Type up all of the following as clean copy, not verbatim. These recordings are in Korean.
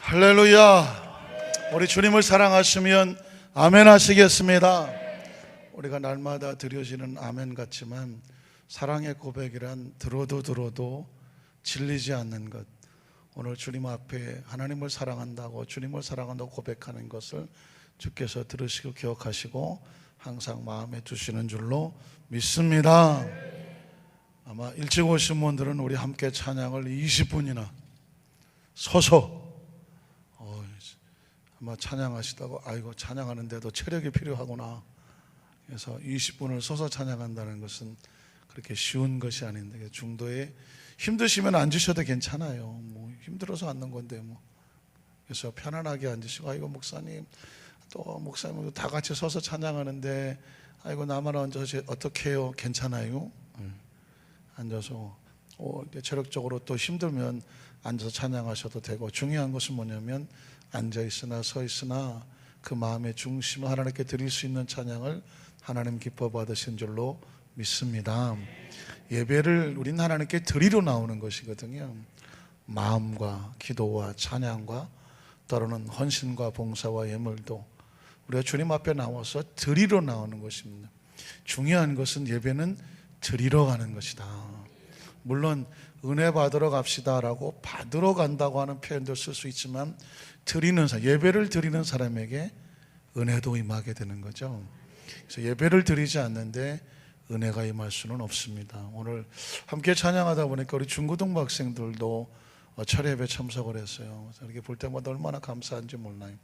할렐루야. 우리 주님을 사랑하시면 아멘 하시겠습니다. 우리가 날마다 드려지는 아멘 같지만 사랑의 고백이란 들어도 질리지 않는 것, 오늘 주님 앞에 하나님을 사랑한다고 주님을 사랑한다고 고백하는 것을 주께서 들으시고 기억하시고 항상 마음에 두시는 줄로 믿습니다. 아마 일찍 오신 분들은 우리 함께 찬양을 20분이나 서서 아마 찬양하시다고 아이고 찬양하는데도 체력이 필요하구나. 그래서 20분을 서서 찬양한다는 것은 그렇게 쉬운 것이 아닌데, 중도에 힘드시면 앉으셔도 괜찮아요. 뭐 힘들어서 앉는 건데 뭐. 그래서 편안하게 앉으시고, 아이고 목사님 또 목사님 다 같이 서서 찬양하는데 아이고 나만 앉아서 어떻게 해요? 괜찮아요. 앉아서 체력적으로 또 힘들면 앉아서 찬양하셔도 되고, 중요한 것은 뭐냐면 앉아있으나 서있으나 그 마음의 중심을 하나님께 드릴 수 있는 찬양을 하나님 기뻐 받으신 줄로 믿습니다. 예배를 우린 하나님께 드리러 나오는 것이거든요. 마음과 기도와 찬양과 때로는 헌신과 봉사와 예물도 우리가 주님 앞에 나와서 드리러 나오는 것입니다. 중요한 것은 예배는 드리러 가는 것이다. 물론 은혜 받으러 갑시다라고 받으러 간다고 하는 표현도 쓸 수 있지만, 드리는 사람, 예배를 드리는 사람에게 은혜도 임하게 되는 거죠. 그래서 예배를 드리지 않는데 은혜가 임할 수는 없습니다. 오늘 함께 찬양하다 보니까 우리 중고등부 학생들도 철회 예배 참석을 했어요. 이렇게 볼 때마다 얼마나 감사한지 몰라요.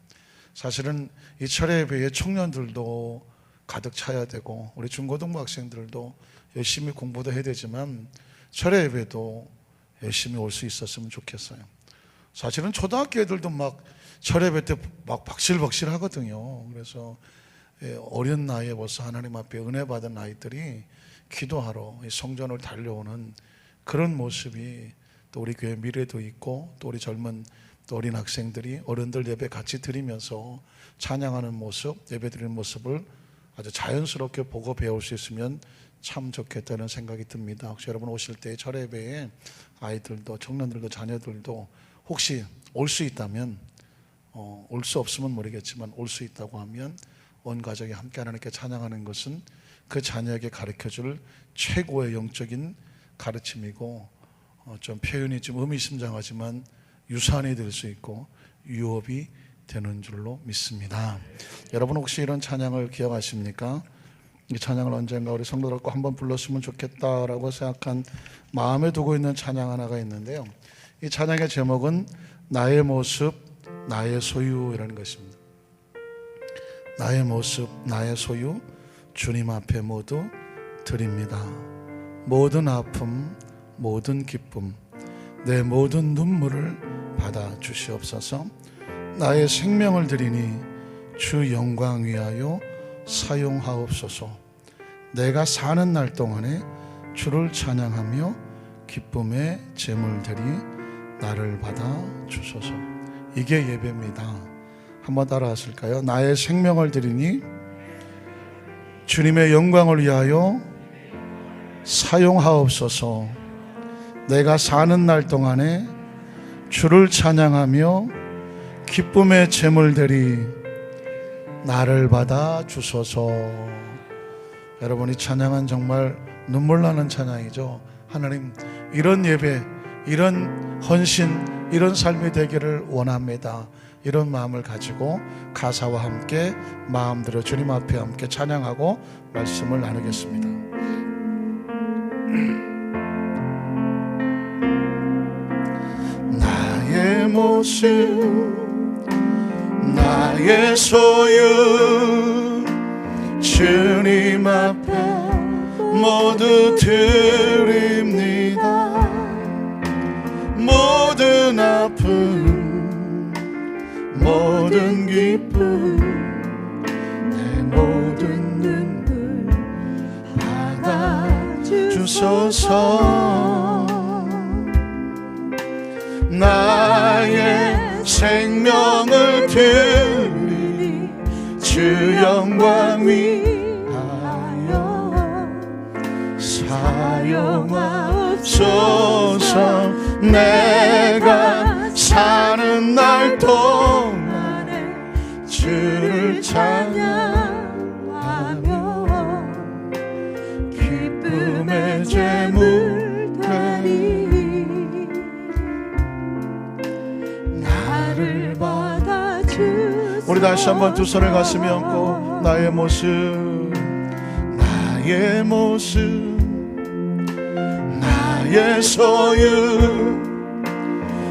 사실은 이 철회 예배에 청년들도 가득 차야 되고 우리 중고등부 학생들도 열심히 공부도 해야 되지만 철회 예배도 열심히 올 수 있었으면 좋겠어요. 사실은 초등학교 애들도 막 철회 예배 때 막 박실박실 하거든요. 그래서 어린 나이에 벌써 하나님 앞에 은혜 받은 아이들이 기도하러 성전을 달려오는 그런 모습이 또 우리 교회 미래도 있고, 또 우리 젊은 또 어린 학생들이 어른들 예배 같이 드리면서 찬양하는 모습, 예배 드리는 모습을 아주 자연스럽게 보고 배울 수 있으면 참 좋겠다는 생각이 듭니다. 혹시 여러분 오실 때 철회 예배에 아이들도 청년들도 자녀들도 혹시 올 수 있다면, 올 수 없으면 모르겠지만 올 수 있다고 하면 온 가족이 함께 하나님께 찬양하는 것은 그 자녀에게 가르쳐줄 최고의 영적인 가르침이고, 좀 표현이 좀 의미심장하지만 유산이 될 수 있고 유업이 되는 줄로 믿습니다. 여러분 혹시 이런 찬양을 기억하십니까? 이 찬양을 언젠가 우리 성도들 꼭 한번 불렀으면 좋겠다라고 생각한 마음에 두고 있는 찬양 하나가 있는데요. 이 찬양의 제목은 나의 모습 나의 소유라는 것입니다. 나의 모습 나의 소유 주님 앞에 모두 드립니다. 모든 아픔 모든 기쁨 내 모든 눈물을 받아 주시옵소서. 나의 생명을 드리니 주 영광 위하여 사용하옵소서. 내가 사는 날 동안에 주를 찬양하며 기쁨의 제물들이 나를 받아 주소서. 이게 예배입니다. 한번 따라 하실까요? 나의 생명을 드리니 주님의 영광을 위하여 사용하옵소서. 내가 사는 날 동안에 주를 찬양하며 기쁨의 제물들이 나를 받아 주소서. 여러분, 이 찬양은 정말 눈물 나는 찬양이죠. 하나님, 이런 예배, 이런 헌신, 이런 삶이 되기를 원합니다. 이런 마음을 가지고 가사와 함께 마음대로 주님 앞에 함께 찬양하고 말씀을 나누겠습니다. 나의 모습 나의 소유 주님 앞에 모두 드립니다. 모든 아픔 모든 기쁨 내 모든 눈물 받아주소서. 나의 생명을 드리니 주 영광 위하여 사용하옵소서. 내가 사는 사는 날 동안에 주를 찬양하며 기쁨의 제물 드리 나를 받아주소서. 우리 다시 한번 두 손을 가슴에 얹고 나의 모습 나의 소유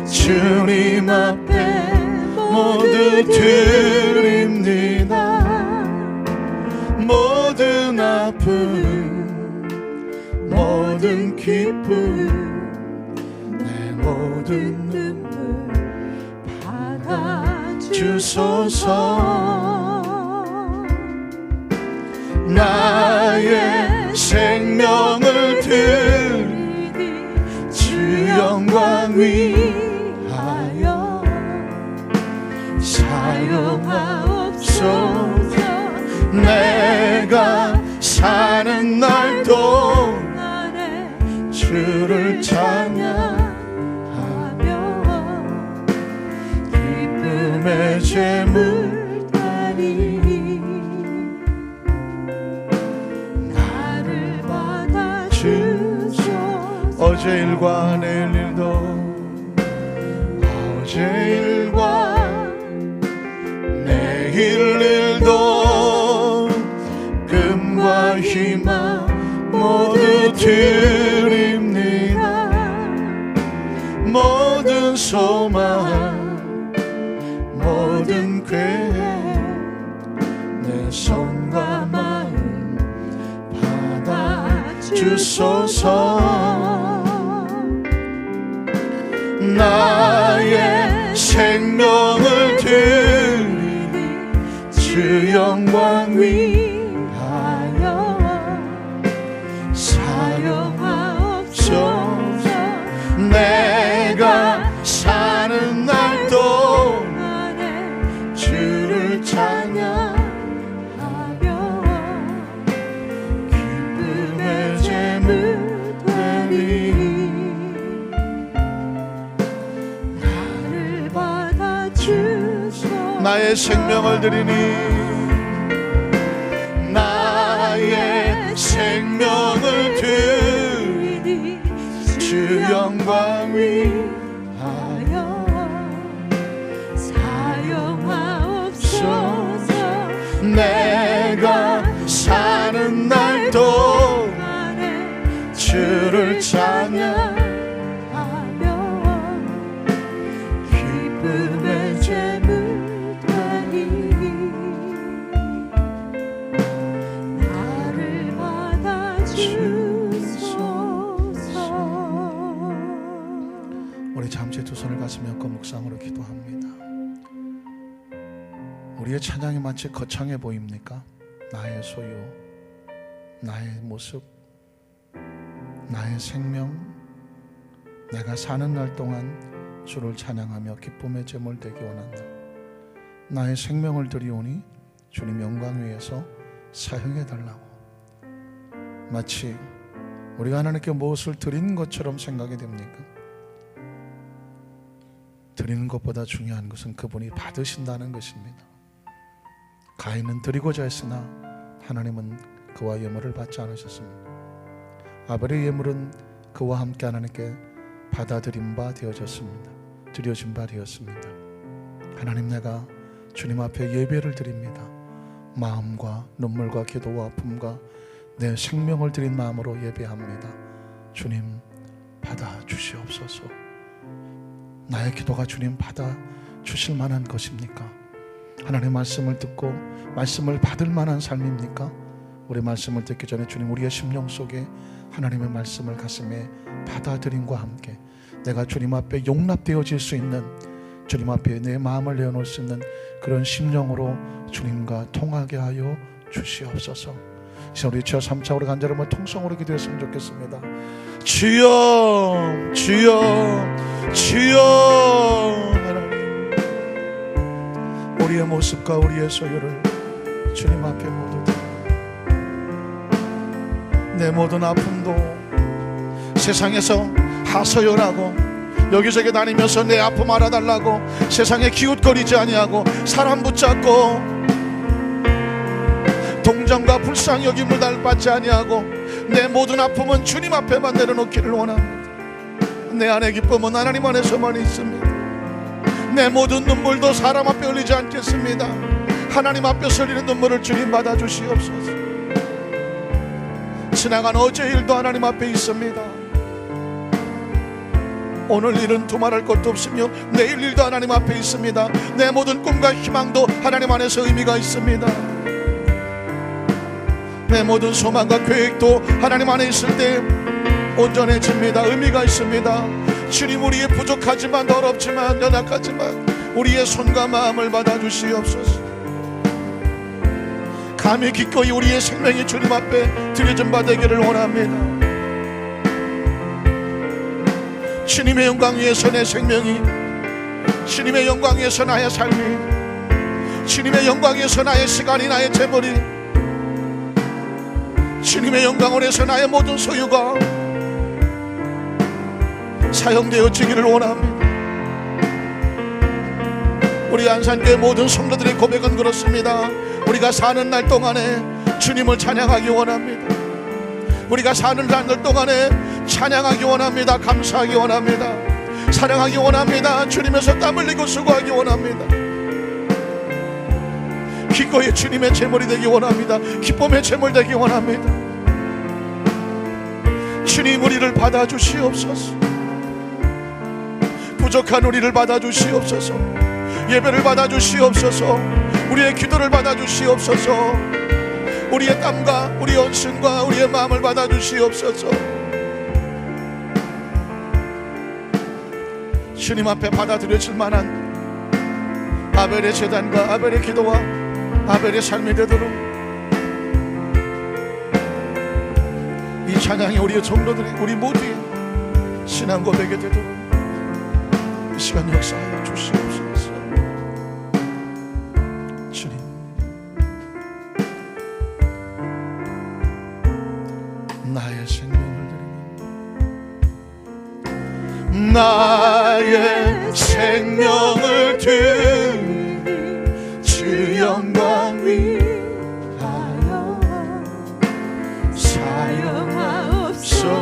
주님 앞에 모두 드립니다. 모든 아픔 모든 기쁨 내 모든 눈물 받아주소서. 나의 생명을 드리니 주 영광 위하여 사용하옵소서. 내가 사는 날 동안에 주를 찬양하며 기쁨의 제물 드리니 나를 받아주소서. 어제 일과 내일 일도 어제 일과 내일 일도 금과 희망 모두 드립니다. 모든 소망 모든 계획 내 손과 마음 받아주소서. 나의 생명을 드리니 주 영광 위하여 사용하옵소서. 내가 사는 날 동안에 주를 찬양하며 기쁨의 제물 드리니 나를 받아주소서. 나의 생명을 드리니 나의 생명을 드리니 주 영광 위하여 사용하옵소서. 내가 사는 날 동안에 주를 찬양하며 기쁨의 제물 드리니 나를 받아주소서. 우리 잠시 두 손을 가슴에 얹고 묵상으로 기도합니다. 우리의 찬양이 마치 거창해 보입니까? 나의 소유, 나의 모습, 나의 생명, 내가 사는 날 동안 주를 찬양하며 기쁨의 제물 되기 원한다. 나의 생명을 드리오니 주님 영광 위에서 사용해달라고. 마치 우리가 하나님께 무엇을 드리는 것처럼 생각이 됩니까? 드리는 것보다 중요한 것은 그분이 받으신다는 것입니다. 가인은 드리고자 했으나 하나님은 그와 예물을 받지 않으셨습니다. 아벨의 예물은 그와 함께 하나님께 받아들인 바 되어졌습니다. 드려진 바 되었습니다. 하나님, 내가 주님 앞에 예배를 드립니다. 마음과 눈물과 기도와 아픔과 내 생명을 드린 마음으로 예배합니다. 주님 받아주시옵소서. 나의 기도가 주님 받아주실 만한 것입니까? 하나님의 말씀을 듣고 말씀을 받을 만한 삶입니까? 우리 말씀을 듣기 전에 주님, 우리의 심령 속에 하나님의 말씀을 가슴에 받아들임과 함께 내가 주님 앞에 용납되어질 수 있는, 주님 앞에 내 마음을 내어놓을 수 있는 그런 심령으로 주님과 통하게 하여 주시옵소서. 이제 우리 주여 3차 우리 간절히 한번 통성으로 기도했으면 좋겠습니다. 주여 주여 주여. 하나님, 우리의 모습과 우리의 소유를 주님 앞에 모두 드립니다. 내 모든 아픔도 세상에서 하소연하고 여기저기 다니면서 내 아픔 알아달라고 세상에 기웃거리지 아니하고 사람 붙잡고 동정과 불쌍히 여김을 받지 아니하고 내 모든 아픔은 주님 앞에만 내려놓기를 원합니다. 내 안의 기쁨은 하나님 안에서만 있습니다. 내 모든 눈물도 사람 앞에 흘리지 않겠습니다. 하나님 앞에서 흘리는 눈물을 주님 받아주시옵소서. 지나간 어제 일도 하나님 앞에 있습니다. 오늘 일은 두말할 것도 없으며 내일 일도 하나님 앞에 있습니다. 내 모든 꿈과 희망도 하나님 안에서 의미가 있습니다. 내 모든 소망과 계획도 하나님 안에 있을 때 온전해집니다. 의미가 있습니다. 주님, 우리의 부족하지만 더럽지만 연약하지만 우리의 손과 마음을 받아주시옵소서. 감히 기꺼이 우리의 생명이 주님 앞에 드려진 바 되기를 원합니다. 주님의 영광 위에서 내 생명이, 주님의 영광 위에서 나의 삶이, 주님의 영광 위에서 나의 시간이, 나의 재물이, 주님의 영광을 위해서 나의 모든 소유가 사용되어지기를 원합니다. 우리 안산교회 모든 성도들의 고백은 그렇습니다. 우리가 사는 날 동안에 주님을 찬양하기 원합니다. 우리가 사는 날 동안에 찬양하기 원합니다. 감사하기 원합니다. 사랑하기 원합니다. 주님에서 땀 흘리고 수고하기 원합니다. 기꺼이 주님의 제물이 되기 원합니다. 기쁨의 제물 되기 원합니다. 주님, 우리를 받아주시옵소서. 부족한 우리를 받아주시옵소서. 예배를 받아주시옵소서. 우리의 기도를 받아주시옵소서. 우리의 땀과 우리의 헌신과 우리의 마음을 받아주시옵소서. 주님 앞에 받아들여질 만한 아벨의 제단과 아벨의 기도와 아벨의 삶이 되도록 이 찬양이 우리의 성도들이, 우리 모두의 신앙 고백이 되도록 이 시간 역사하여 주시옵소서. 주님, 나의 생명을 드리며 나의 생명을 드리니 주 영광 위하여 사용하옵소서.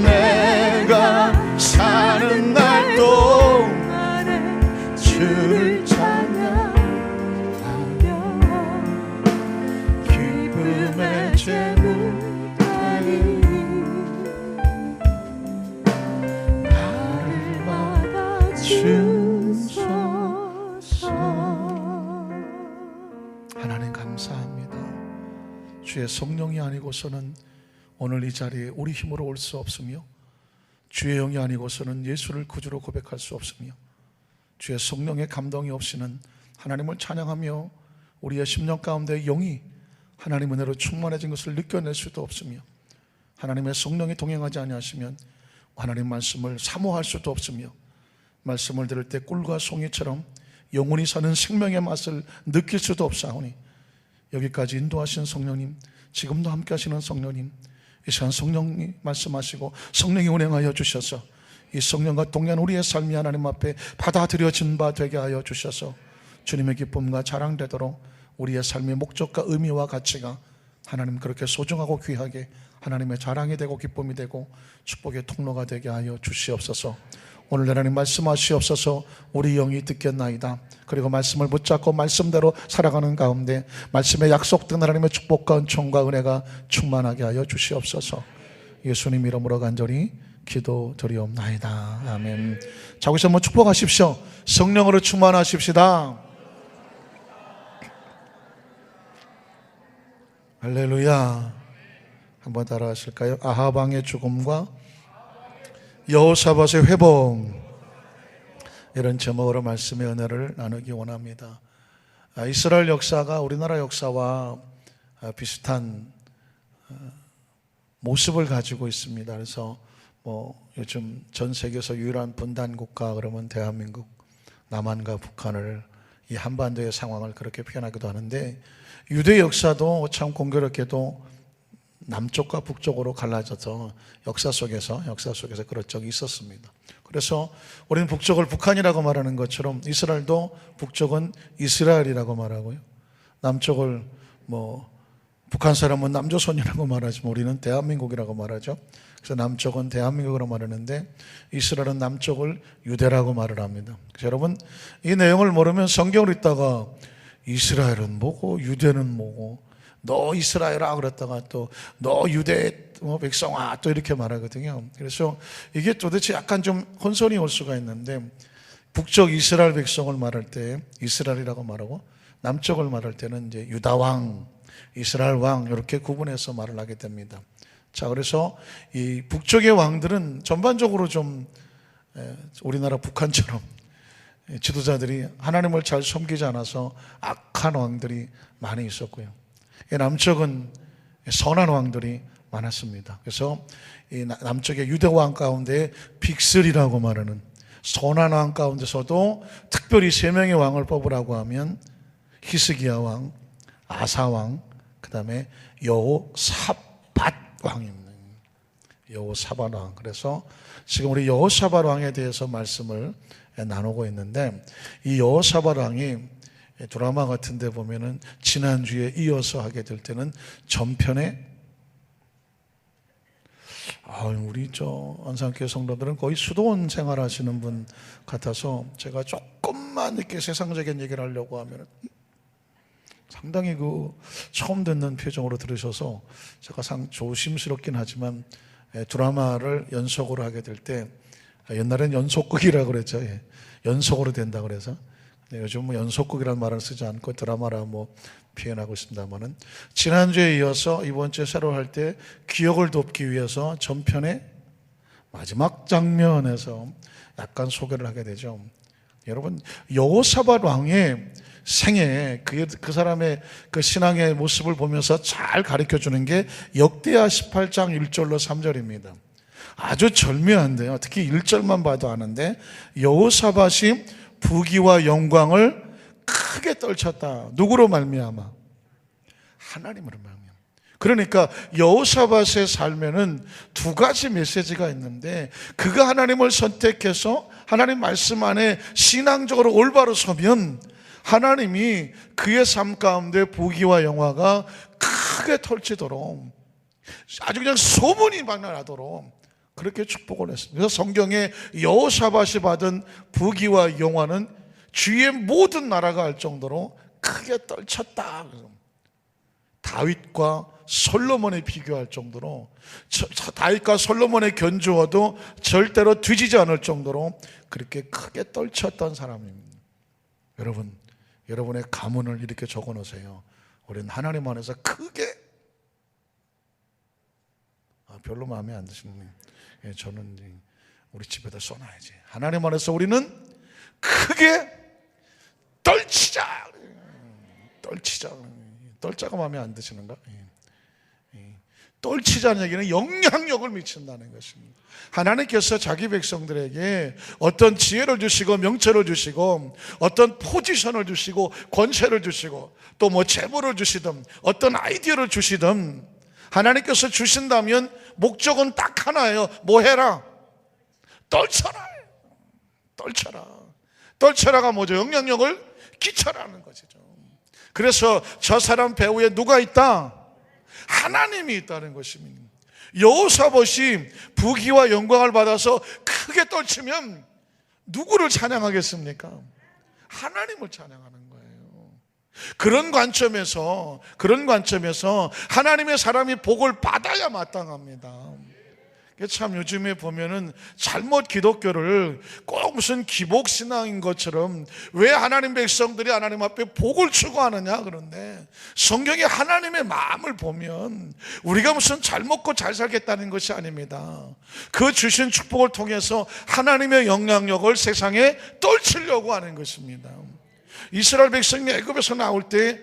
내가 사는 날 동안에 주를 찬양하며 기쁨의 제물 되리니 나를 받아주소서. 하나님 감사합니다. 주의 성령이 아니고서는 오늘 이 자리에 우리 힘으로 올 수 없으며 주의 영이 아니고서는 예수를 구주로 고백할 수 없으며 주의 성령의 감동이 없이는 하나님을 찬양하며 우리의 심령 가운데 영이 하나님 은혜로 충만해진 것을 느껴낼 수도 없으며 하나님의 성령이 동행하지 아니하시면 하나님 말씀을 사모할 수도 없으며 말씀을 들을 때 꿀과 송이처럼 영원히 사는 생명의 맛을 느낄 수도 없사오니 여기까지 인도하신 성령님, 지금도 함께 하시는 성령님, 이 시간 성령이 말씀하시고 성령이 운행하여 주셔서 이 성령과 동행한 우리의 삶이 하나님 앞에 받아들여진 바 되게 하여 주셔서 주님의 기쁨과 자랑되도록 우리의 삶의 목적과 의미와 가치가 하나님 그렇게 소중하고 귀하게 하나님의 자랑이 되고 기쁨이 되고 축복의 통로가 되게 하여 주시옵소서. 오늘 하나님 말씀하시옵소서. 우리 영이 듣겠나이다. 그리고 말씀을 붙잡고 말씀대로 살아가는 가운데 말씀에 약속된 하나님의 축복과 은총과 은혜가 충만하게 하여 주시옵소서. 예수님 이름으로 간절히 기도드리옵나이다. 아멘. 자, 거기서 한번 축복하십시오. 성령으로 충만하십시다. 할렐루야. 한번 따라 하실까요? 아합 왕의 죽음과 여호사밧의 회복, 이런 제목으로 말씀의 은혜를 나누기 원합니다. 이스라엘 역사가 우리나라 역사와 비슷한 모습을 가지고 있습니다. 그래서 요즘 전 세계에서 유일한 분단 국가 그러면 대한민국, 남한과 북한을 이 한반도의 상황을 그렇게 표현하기도 하는데, 유대 역사도 참 공교롭게도 남쪽과 북쪽으로 갈라져서 역사 속에서 그런 적이 있었습니다. 그래서 우리는 북쪽을 북한이라고 말하는 것처럼 이스라엘도 북쪽은 이스라엘이라고 말하고요. 남쪽을 북한 사람은 남조선이라고 말하지만 우리는 대한민국이라고 말하죠. 그래서 남쪽은 대한민국으로 말하는데 이스라엘은 남쪽을 유대라고 말을 합니다. 그래서 여러분 이 내용을 모르면 성경을 읽다가 이스라엘은 뭐고 유대는 뭐고 너 이스라엘아 그랬다가 또 너 유대 백성아 또 이렇게 말하거든요. 그래서 이게 도대체 약간 좀 혼선이 올 수가 있는데 북쪽 이스라엘 백성을 말할 때 이스라엘이라고 말하고 남쪽을 말할 때는 이제 유다 왕, 이스라엘 왕 이렇게 구분해서 말을 하게 됩니다. 자, 그래서 이 북쪽의 왕들은 전반적으로 좀 우리나라 북한처럼 지도자들이 하나님을 잘 섬기지 않아서 악한 왕들이 많이 있었고요. 남쪽은 선한 왕들이 많았습니다. 그래서 이 남쪽의 유대 왕 가운데 빅3라고 말하는 선한 왕 가운데서도 특별히 3명의 왕을 뽑으라고 하면 히스기야 왕, 아사 왕, 그 다음에 여호사밧 왕입니다. 여호사밧 왕. 그래서 지금 우리 여호사밧 왕에 대해서 말씀을 나누고 있는데 이 여호사밧 왕이 드라마 같은 데 보면은 지난주에 이어서 하게 될 때는 전편에 우리 안산교회 성도들은 거의 수도원 생활하시는 분 같아서 제가 조금만 이렇게 세상적인 얘기를 하려고 하면 상당히 처음 듣는 표정으로 들으셔서 제가 조심스럽긴 하지만 드라마를 연속으로 하게 될 때 옛날엔 연속극이라고 그랬죠. 연속으로 된다 그래서 요즘 연속극이라는 말을 쓰지 않고 드라마라 표현하고 있습니다만은 지난주에 이어서 이번 주에 새로 할 때 기억을 돕기 위해서 전편의 마지막 장면에서 약간 소개를 하게 되죠. 여러분 여호사밧 왕의 생애 그 사람의 그 신앙의 모습을 보면서 잘 가르쳐 주는 게 역대하 18장 1절로 3절입니다. 아주 절묘한데요. 특히 1절만 봐도 아는데 여호사밧이 부귀와 영광을 크게 떨쳤다. 누구로 말미암아? 하나님으로 말미암아. 그러니까 여호사밧의 삶에는 두 가지 메시지가 있는데 그가 하나님을 선택해서 하나님 말씀 안에 신앙적으로 올바로 서면 하나님이 그의 삶 가운데 부귀와 영화가 크게 펼치도록 아주 그냥 소문이 막 나도록 그렇게 축복을 했습니다. 그래서 성경에 여호사밧이 받은 부귀와 영화는 주위의 모든 나라가 알 정도로 크게 떨쳤다. 다윗과 솔로몬에 비교할 정도로 다윗과 솔로몬의 견주어도 절대로 뒤지지 않을 정도로 그렇게 크게 떨쳤던 사람입니다. 여러분의 가문을 이렇게 적어 놓으세요. 우리는 하나님 안에서 크게 별로 마음에 안 드시는 저는 우리 집에다 써놔야지. 하나님 안에서 우리는 크게 떨치자. 떨자가 마음에 안 드시는가? 떨치자는 얘기는 영향력을 미친다는 것입니다. 하나님께서 자기 백성들에게 어떤 지혜를 주시고 명철을 주시고 어떤 포지션을 주시고 권세를 주시고 또 재물을 주시든 어떤 아이디어를 주시든 하나님께서 주신다면 목적은 딱 하나예요. 뭐 해라? 떨쳐라. 떨쳐라가 뭐죠? 영향력을 끼쳐라는 것이죠. 그래서 저 사람 배후에 누가 있다? 하나님이 있다는 것입니다. 여호사밧이 부귀와 영광을 받아서 크게 떨치면 누구를 찬양하겠습니까? 하나님을 찬양하는 거예요. 그런 관점에서 하나님의 사람이 복을 받아야 마땅합니다. 참 요즘에 보면은 잘못 기독교를 꼭 무슨 기복신앙인 것처럼 왜 하나님 백성들이 하나님 앞에 복을 추구하느냐 그런데 성경에 하나님의 마음을 보면 우리가 무슨 잘 먹고 잘 살겠다는 것이 아닙니다. 그 주신 축복을 통해서 하나님의 영향력을 세상에 떨치려고 하는 것입니다. 이스라엘 백성이 애굽에서 나올 때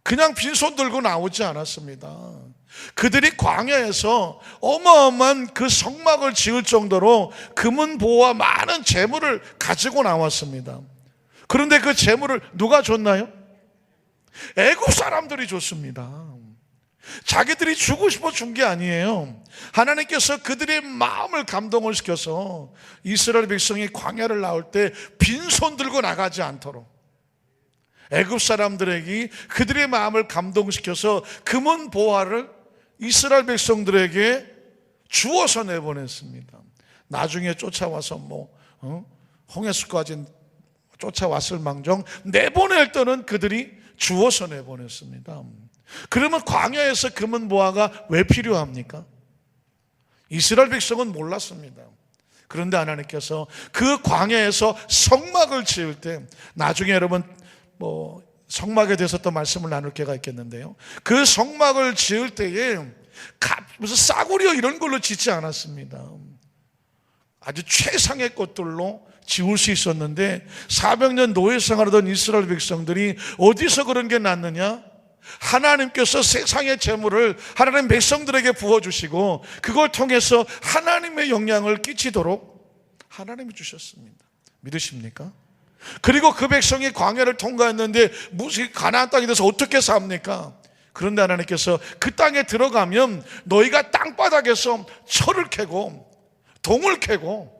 그냥 빈손 들고 나오지 않았습니다. 그들이 광야에서 어마어마한 그 성막을 지을 정도로 금은보와 많은 재물을 가지고 나왔습니다. 그런데 그 재물을 누가 줬나요? 애굽 사람들이 줬습니다. 자기들이 주고 싶어 준 게 아니에요. 하나님께서 그들의 마음을 감동을 시켜서 이스라엘 백성이 광야를 나올 때 빈손 들고 나가지 않도록 애굽 사람들에게 그들의 마음을 감동시켜서 금은 보화를 이스라엘 백성들에게 주어서 내보냈습니다. 나중에 쫓아와서 홍해수까지 쫓아왔을 망정 내보낼 때는 그들이 주어서 내보냈습니다. 그러면 광야에서 금은 보화가 왜 필요합니까? 이스라엘 백성은 몰랐습니다. 그런데 하나님께서 그 광야에서 성막을 지을 때, 나중에 여러분 성막에 대해서 또 말씀을 나눌 게가 있겠는데요, 그 성막을 지을 때에 무슨 싸구려 이런 걸로 짓지 않았습니다. 아주 최상의 것들로 지을 수 있었는데 400년 노예 생활하던 이스라엘 백성들이 어디서 그런 게 났느냐? 하나님께서 세상의 재물을 하나님 백성들에게 부어주시고 그걸 통해서 하나님의 영향을 끼치도록 하나님이 주셨습니다. 믿으십니까? 그리고 그 백성이 광야를 통과했는데 무슨 가나안 땅에 대해서 어떻게 삽니까? 그런데 하나님께서 그 땅에 들어가면 너희가 땅바닥에서 철을 캐고 동을 캐고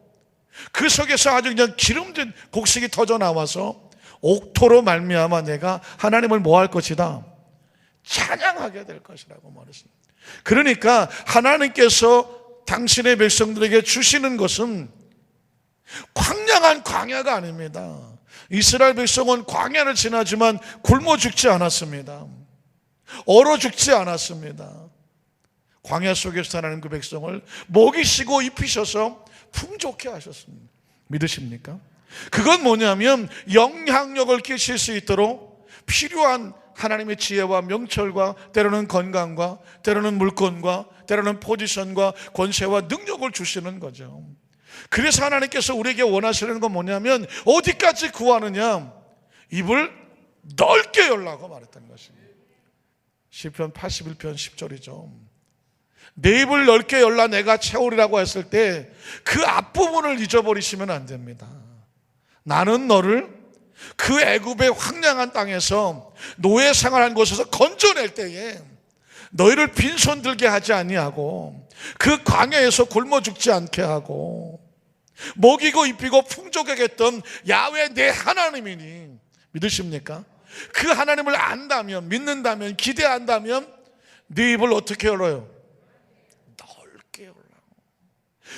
그 속에서 아주 그냥 기름진 곡식이 터져 나와서 옥토로 말미암아 내가 하나님을 뭐 할 것이다? 찬양하게 될 것이라고 말했습니다. 그러니까 하나님께서 당신의 백성들에게 주시는 것은 광량한 광야가 아닙니다. 이스라엘 백성은 광야를 지나지만 굶어 죽지 않았습니다. 얼어 죽지 않았습니다. 광야 속에서 하나님 그 백성을 먹이시고 입히셔서 풍족해 하셨습니다. 믿으십니까? 그건 뭐냐면 영향력을 끼칠 수 있도록 필요한 하나님의 지혜와 명철과 때로는 건강과 때로는 물건과 때로는 포지션과 권세와 능력을 주시는 거죠. 그래서 하나님께서 우리에게 원하시는 건 뭐냐면 어디까지 구하느냐? 입을 넓게 열라고 말했던 것입니다. 시편 81편 10절이죠. 내 입을 넓게 열라 내가 채우리라고 했을 때 그 앞부분을 잊어버리시면 안 됩니다. 나는 너를 그 애굽의 황량한 땅에서 노예 생활한 곳에서 건져낼 때에 너희를 빈손 들게 하지 아니하고 그 광야에서 굶어 죽지 않게 하고 먹이고 입히고 풍족하게 했던 야훼 내 하나님이니 믿으십니까? 그 하나님을 안다면, 믿는다면, 기대한다면 네 입을 어떻게 열어요? 넓게 열라고.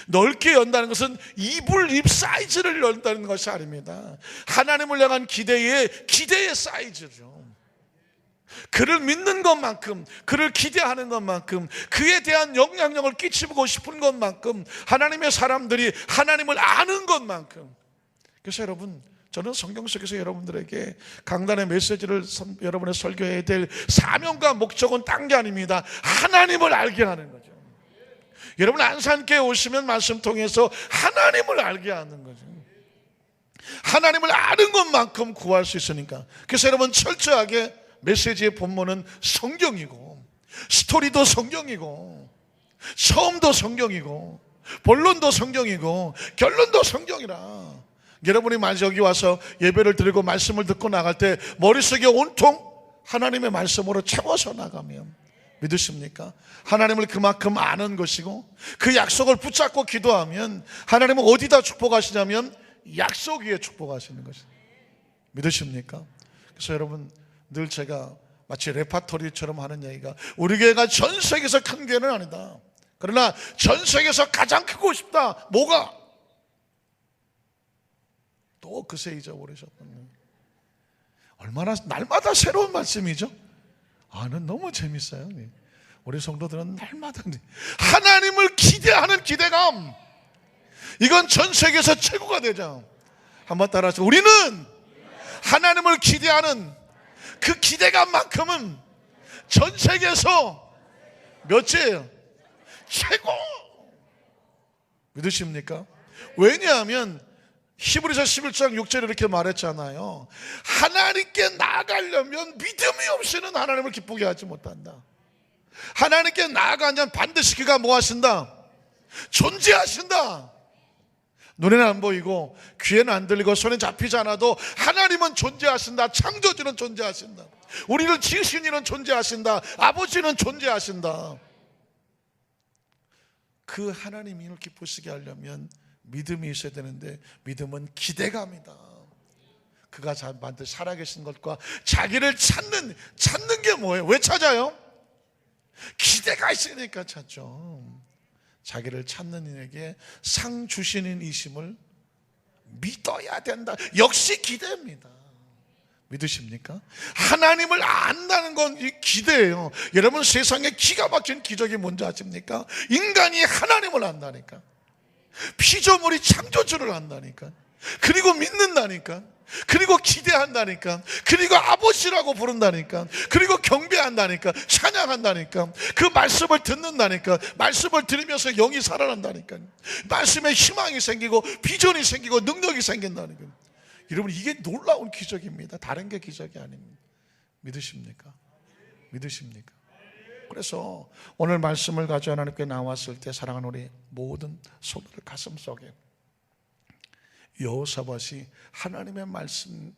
넓게 연다는 것은 입 사이즈를 연다는 것이 아닙니다. 하나님을 향한 기대의 사이즈죠. 그를 믿는 것만큼, 그를 기대하는 것만큼, 그에 대한 영향력을 끼치고 싶은 것만큼, 하나님의 사람들이 하나님을 아는 것만큼. 그래서 여러분, 저는 성경 속에서 여러분들에게 강단의 메시지를 여러분의 설교해야 될 사명과 목적은 딴 게 아닙니다. 하나님을 알게 하는 거죠. 여러분 안산교회 오시면 말씀 통해서 하나님을 알게 하는 거죠. 하나님을 아는 것만큼 구할 수 있으니까. 그래서 여러분 철저하게 메시지의 본문은 성경이고, 스토리도 성경이고, 처음도 성경이고, 본론도 성경이고, 결론도 성경이라. 여러분이 만약 여기 와서 예배를 드리고 말씀을 듣고 나갈 때 머릿속에 온통 하나님의 말씀으로 채워서 나가면 믿으십니까? 하나님을 그만큼 아는 것이고 그 약속을 붙잡고 기도하면 하나님은 어디다 축복하시냐면 약속 위에 축복하시는 것입니다. 믿으십니까? 그래서 여러분 늘 제가 마치 레파토리처럼 하는 얘기가, 우리 교회가 전 세계에서 큰 교회는 아니다. 그러나 전 세계에서 가장 크고 싶다. 뭐가? 또 그새 잊어버리셨군요. 얼마나 날마다 새로운 말씀이죠. 는 너무 재밌어요. 우리 성도들은 날마다 하나님을 기대하는 기대감, 이건 전 세계에서 최고가 되죠. 한번 따라서 우리는 하나님을 기대하는 그 기대감만큼은 전 세계에서 몇째예요? 최고. 믿으십니까? 왜냐하면 히브리서 11장 6절에 이렇게 말했잖아요. 하나님께 나아가려면 믿음이 없이는 하나님을 기쁘게 하지 못한다. 하나님께 나아가면 반드시 그가 뭐 하신다? 존재하신다. 눈에는 안 보이고 귀에는 안 들리고 손에 잡히지 않아도 하나님은 존재하신다. 창조주는 존재하신다. 우리를 지으신 이는 존재하신다. 아버지는 존재하신다. 그 하나님을 기쁘시게 하려면 믿음이 있어야 되는데, 믿음은 기대감이다. 그가 만든 살아계신 것과 자기를 찾는 게 뭐예요? 왜 찾아요? 기대가 있으니까 찾죠. 자기를 찾는 이에게 상 주시는 이심을 믿어야 된다. 역시 기대입니다. 믿으십니까? 하나님을 안다는 건 이 기대예요. 여러분, 세상에 기가 막힌 기적이 뭔지 아십니까? 인간이 하나님을 안다니까. 피조물이 창조주를 안다니까. 그리고 믿는다니까. 그리고 기대한다니까. 그리고 아버지라고 부른다니까. 그리고 경배한다니까. 찬양한다니까. 그 말씀을 듣는다니까. 말씀을 들으면서 영이 살아난다니까. 말씀에 희망이 생기고 비전이 생기고 능력이 생긴다니까. 여러분, 이게 놀라운 기적입니다. 다른 게 기적이 아닙니다. 믿으십니까? 믿으십니까? 그래서 오늘 말씀을 가지고 하나님께 나왔을 때, 사랑하는 우리 모든 성도들 가슴속에 여호사밧이 하나님의 말씀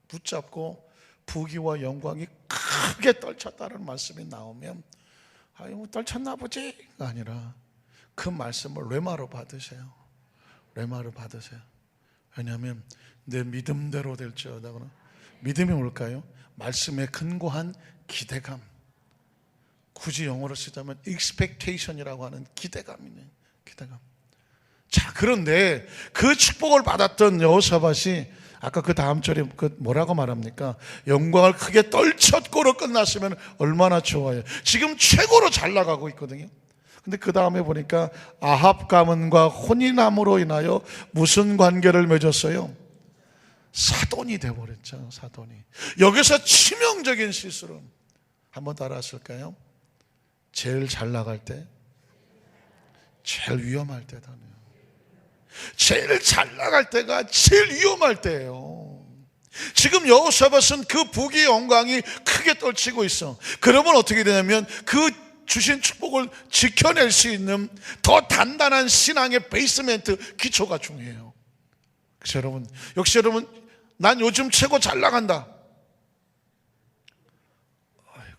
붙잡고 부귀와 영광이 크게 떨쳤다는 말씀이 나오면, 아유, 떨쳤나 보지가 아니라 그 말씀을 레마로 받으세요. 레마로 받으세요. 왜냐하면 내 믿음대로 될지어다. 믿음이 뭘까요? 말씀에 근거한 기대감. 굳이 영어로 쓰자면 expectation이라고 하는 기대감이네요. 기대감. 자, 그런데 그 축복을 받았던 여호사밧이 아까 그 다음 절에 뭐라고 말합니까? 영광을 크게 떨쳤고로 끝났으면 얼마나 좋아요. 지금 최고로 잘 나가고 있거든요. 근데 그 다음에 보니까 아합 가문과 혼인함으로 인하여 무슨 관계를 맺었어요? 사돈이 되어버렸죠. 사돈이. 여기서 치명적인 실수로 한번 따라하실까요? 제일 잘 나갈 때, 제일 위험할 때다네요. 제일 잘 나갈 때가 제일 위험할 때예요. 지금 여호사밧은 그 부귀 영광이 크게 떨치고 있어. 그러면 어떻게 되냐면 그 주신 축복을 지켜낼 수 있는 더 단단한 신앙의 베이스멘트, 기초가 중요해요. 그래서 여러분, 역시 여러분, 난 요즘 최고 잘 나간다. 아이고.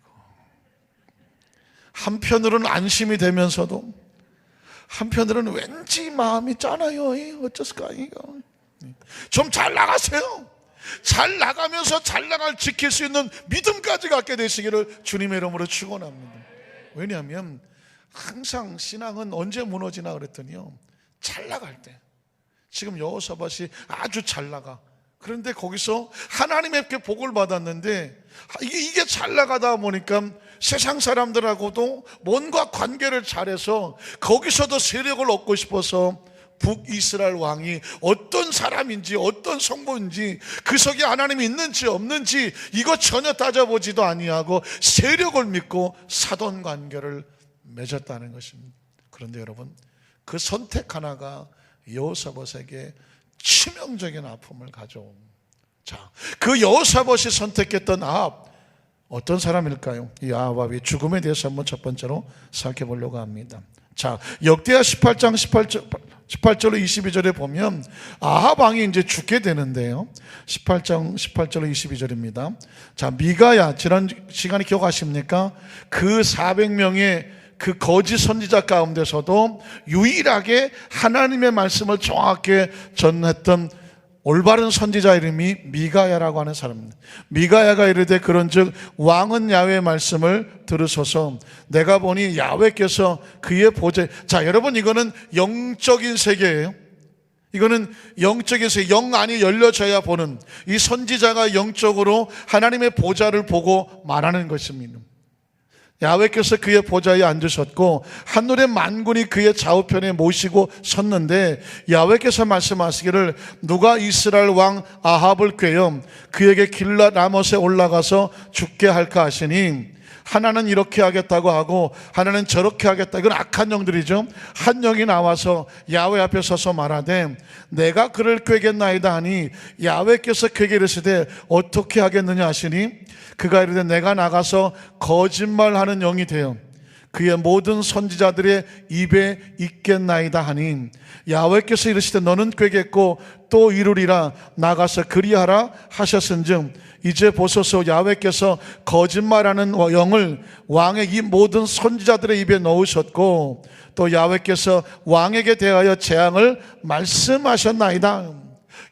한편으로는 안심이 되면서도 한편으로는 왠지 마음이 짠해요. 어쩌을까 이거. 좀 잘 나가세요. 잘 나가면서 잘 나갈 지킬 수 있는 믿음까지 갖게 되시기를 주님의 이름으로 축원합니다. 왜냐하면 항상 신앙은 언제 무너지나 그랬더니요, 잘 나갈 때. 지금 여호사밧이 아주 잘 나가. 그런데 거기서 하나님께 복을 받았는데 이게 잘 나가다 보니까 세상 사람들하고도 뭔가 관계를 잘해서 거기서도 세력을 얻고 싶어서 북이스라엘 왕이 어떤 사람인지 어떤 성부인지 그 속에 하나님이 있는지 없는지 이거 전혀 따져보지도 아니하고 세력을 믿고 사돈 관계를 맺었다는 것입니다. 그런데 여러분, 그 선택 하나가 여호사밧에게 치명적인 아픔을 가져온. 자, 그 여호사밧이 선택했던 아합, 어떤 사람일까요? 이 아합이 죽음에 대해서 한번 첫 번째로 생각해 보려고 합니다. 자, 역대하 18장 18절로 22절에 보면 아합 왕이 이제 죽게 되는데요. 18장 18절로 22절입니다. 자, 미가야, 지난 시간에 기억하십니까? 그 400명의 그 거짓 선지자 가운데서도 유일하게 하나님의 말씀을 정확하게 전했던 올바른 선지자 이름이 미가야라고 하는 사람입니다. 미가야가 이르되 그런즉 왕은 야훼의 말씀을 들으소서. 내가 보니 야훼께서 그의 보좌. 자, 여러분, 이거는 영적인 세계예요. 이거는 영적인 세계, 영 안이 열려져야 보는, 이 선지자가 영적으로 하나님의 보좌를 보고 말하는 것입니다. 야훼께서 그의 보좌에 앉으셨고 하늘의 만군이 그의 좌우편에 모시고 섰는데 야훼께서 말씀하시기를 누가 이스라엘 왕 아합을 꾀어 그에게 길랏 라못에 올라가서 죽게 할까 하시니 하나는 이렇게 하겠다고 하고 하나는 저렇게 하겠다. 이건 악한 영들이죠. 한 영이 나와서 야훼 앞에 서서 말하되 내가 그를 꾀겠나이다 하니 야훼께서 그에게 이르시되 어떻게 하겠느냐 하시니 그가 이르되 내가 나가서 거짓말하는 영이 되어 그의 모든 선지자들의 입에 있겠나이다 하니 야훼께서 이르시되 너는 꾀겠고 또 이루리라 나가서 그리하라 하셨은즉 이제 보소서 야훼께서 거짓말하는 영을 왕의 이 모든 선지자들의 입에 넣으셨고 또 야훼께서 왕에게 대하여 재앙을 말씀하셨나이다.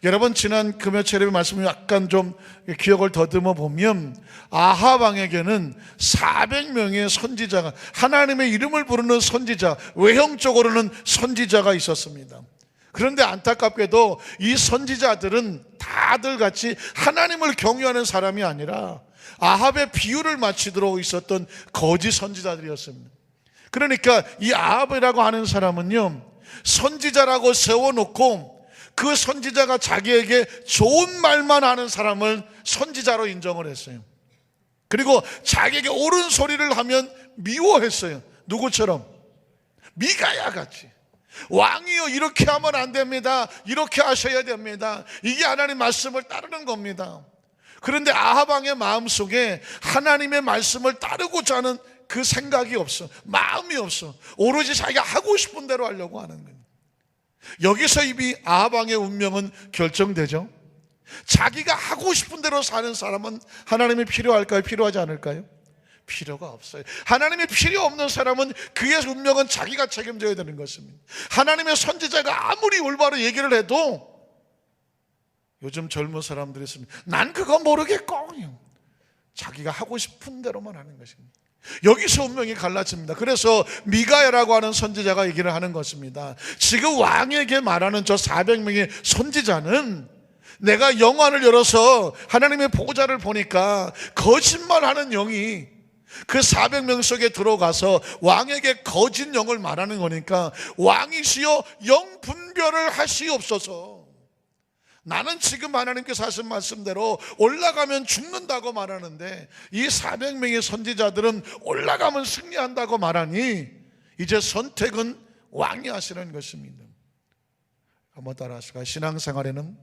여러분, 지난 금요철의 말씀을 약간 좀 기억을 더듬어 보면 아합 왕에게는 400명의 선지자가, 하나님의 이름을 부르는 선지자, 외형적으로는 선지자가 있었습니다. 그런데 안타깝게도 이 선지자들은 다들 같이 하나님을 경외하는 사람이 아니라 아합의 비유를 맞추도록 있었던 거짓 선지자들이었습니다. 그러니까 이 아합이라고 하는 사람은요, 선지자라고 세워놓고 그 선지자가 자기에게 좋은 말만 하는 사람을 선지자로 인정을 했어요. 그리고 자기에게 옳은 소리를 하면 미워했어요. 누구처럼? 미가야 같이. 왕이요, 이렇게 하면 안 됩니다. 이렇게 하셔야 됩니다. 이게 하나님 말씀을 따르는 겁니다. 그런데 아합 왕의 마음속에 하나님의 말씀을 따르고자 하는 그 생각이 없어. 마음이 없어. 오로지 자기가 하고 싶은 대로 하려고 하는 거예요. 여기서 이미 아합 왕의 운명은 결정되죠. 자기가 하고 싶은 대로 사는 사람은 하나님이 필요할까요? 필요하지 않을까요? 필요가 없어요. 하나님이 필요 없는 사람은 그의 운명은 자기가 책임져야 되는 것입니다. 하나님의 선지자가 아무리 올바로 얘기를 해도 요즘 젊은 사람들이 있습니다. 난 그거 모르겠고, 자기가 하고 싶은 대로만 하는 것입니다. 여기서 운명이 갈라집니다. 그래서 미가야라고 하는 선지자가 얘기를 하는 것입니다. 지금 왕에게 말하는 저 400명의 선지자는 내가 영안을 열어서 하나님의 보좌를 보니까 거짓말하는 영이 그 400명 속에 들어가서 왕에게 거짓 영을 말하는 거니까 왕이시여 영 분별을 하시옵소서. 나는 지금 하나님께서 하신 말씀대로 올라가면 죽는다고 말하는데 이 400명의 선지자들은 올라가면 승리한다고 말하니 이제 선택은 왕이 하시는 것입니다. 한번 따라 하실까요? 신앙생활에는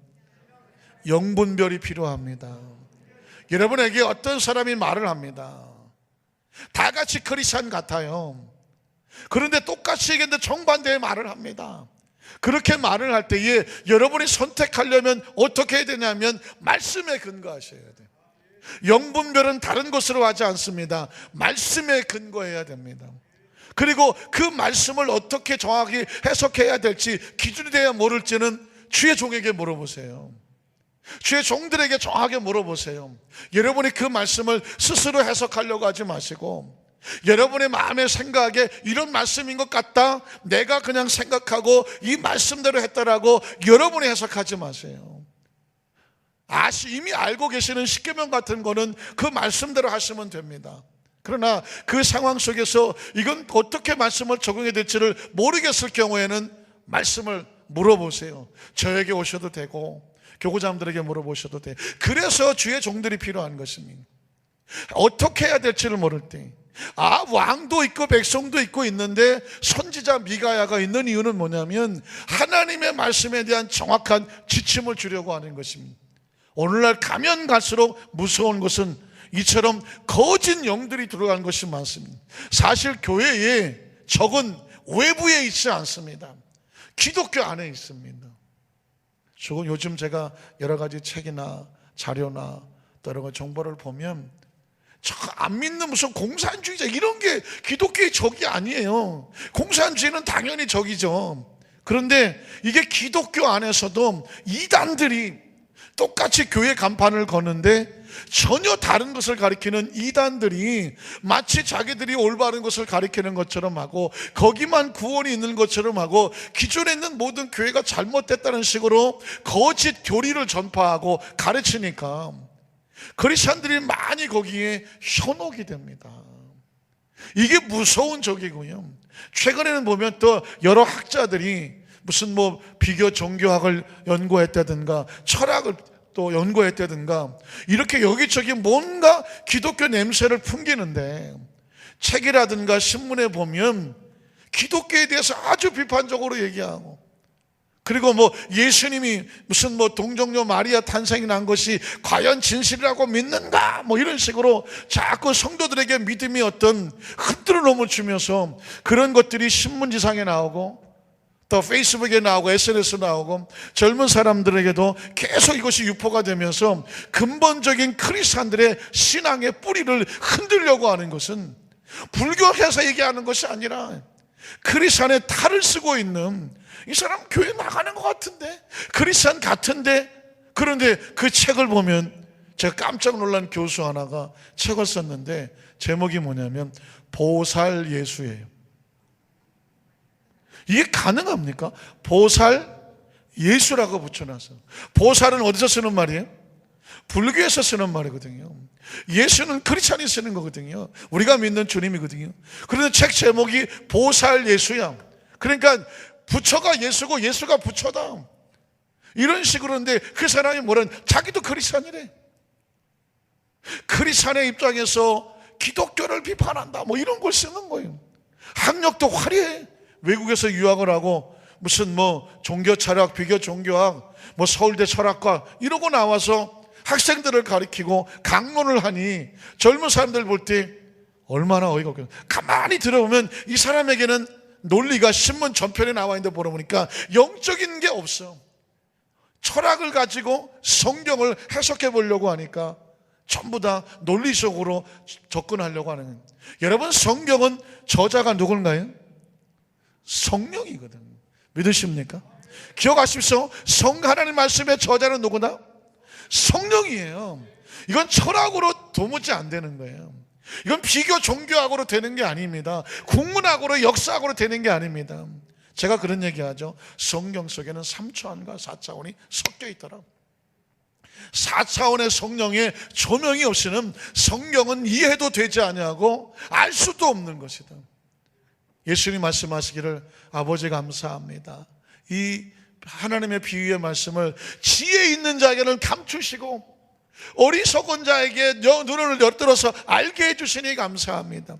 영분별이 필요합니다. 여러분에게 어떤 사람이 말을 합니다. 다 같이 크리스찬 같아요. 그런데 똑같이 얘기했는데 정반대의 말을 합니다. 그렇게 말을 할 때에 여러분이 선택하려면 어떻게 해야 되냐면 말씀에 근거하셔야 돼요. 영분별은 다른 것으로 하지 않습니다. 말씀에 근거해야 됩니다. 그리고 그 말씀을 어떻게 정확히 해석해야 될지, 기준이 돼야 모를지는 주의 종에게 물어보세요. 주의 종들에게 정확하게 물어보세요. 여러분이 그 말씀을 스스로 해석하려고 하지 마시고 여러분의 마음의 생각에 이런 말씀인 것 같다, 내가 그냥 생각하고 이 말씀대로 했다라고 여러분이 해석하지 마세요. 이미 알고 계시는 십계명 같은 거는 그 말씀대로 하시면 됩니다. 그러나 그 상황 속에서 이건 어떻게 말씀을 적용해야 될지를 모르겠을 경우에는 말씀을 물어보세요. 저에게 오셔도 되고 교구자님들에게 물어보셔도 돼요. 그래서 주의 종들이 필요한 것입니다. 어떻게 해야 될지를 모를 때, 왕도 있고 백성도 있고 있는데 선지자 미가야가 있는 이유는 뭐냐면 하나님의 말씀에 대한 정확한 지침을 주려고 하는 것입니다. 오늘날 가면 갈수록 무서운 것은 이처럼 거짓 영들이 들어간 것이 많습니다. 사실 교회에 적은 외부에 있지 않습니다. 기독교 안에 있습니다. 요즘 제가 여러 가지 책이나 자료나 또 여러 가지 정보를 보면 저 안 믿는 무슨 공산주의자 이런 게 기독교의 적이 아니에요. 공산주의는 당연히 적이죠. 그런데 이게 기독교 안에서도 이단들이 똑같이 교회 간판을 거는데 전혀 다른 것을 가리키는 이단들이 마치 자기들이 올바른 것을 가리키는 것처럼 하고 거기만 구원이 있는 것처럼 하고 기존에 있는 모든 교회가 잘못됐다는 식으로 거짓 교리를 전파하고 가르치니까 크리스찬들이 많이 거기에 현혹이 됩니다. 이게 무서운 적이고요. 최근에는 보면 또 여러 학자들이 무슨 비교 종교학을 연구했다든가 철학을 또 연구했다든가 이렇게 여기저기 뭔가 기독교 냄새를 풍기는데 책이라든가 신문에 보면 기독교에 대해서 아주 비판적으로 얘기하고 그리고 예수님이 무슨 동정녀 마리아 탄생이 난 것이 과연 진실이라고 믿는가? 이런 식으로 자꾸 성도들에게 믿음이 흔들어 넘어주면서 그런 것들이 신문지상에 나오고 또 페이스북에 나오고 SNS 나오고 젊은 사람들에게도 계속 이것이 유포가 되면서 근본적인 크리스찬들의 신앙의 뿌리를 흔들려고 하는 것은 불교에서 얘기하는 것이 아니라 크리스찬의 탈을 쓰고 있는, 이 사람 교회 나가는 것 같은데, 크리스찬 같은데, 그런데 그 책을 보면 제가 깜짝 놀란 교수 하나가 책을 썼는데 제목이 뭐냐면 보살 예수예요. 이게 가능합니까? 보살 예수라고 붙여놔서. 보살은 어디서 쓰는 말이에요? 불교에서 쓰는 말이거든요. 예수는 크리스찬이 쓰는 거거든요. 우리가 믿는 주님이거든요. 그런데 책 제목이 보살 예수야. 그러니까 부처가 예수고 예수가 부처다, 이런 식으로. 하는데 그 사람이 뭐란, 자기도 크리스찬이래. 크리스찬의 입장에서 기독교를 비판한다, 이런 걸 쓰는 거예요. 학력도 화려해. 외국에서 유학을 하고 무슨 종교 철학, 비교 종교학, 서울대 철학과 이러고 나와서 학생들을 가르치고 강론을 하니 젊은 사람들 볼 때 얼마나 어이가 없겠어요. 가만히 들어보면 이 사람에게는 논리가 신문 전편에 나와 있는데 보니까 영적인 게 없어. 철학을 가지고 성경을 해석해 보려고 하니까 전부 다 논리적으로 접근하려고 하는 거예요. 여러분, 성경은 저자가 누군가요? 성령이거든. 믿으십니까? 기억하십시오. 하나님 말씀의 저자는 누구다? 성령이에요. 이건 철학으로 도무지 안 되는 거예요. 이건 비교 종교학으로 되는 게 아닙니다. 국문학으로, 역사학으로 되는 게 아닙니다. 제가 그런 얘기하죠. 성경 속에는 3차원과 4차원이 섞여 있더라. 4차원의 성령의 조명이 없이는 성경은 이해도 되지 아니하고 알 수도 없는 것이다. 예수님 말씀하시기를, 아버지 감사합니다, 이 하나님의 비유의 말씀을 지혜 있는 자에게는 감추시고 어리석은 자에게 눈을 열들어서 알게 해주시니 감사합니다.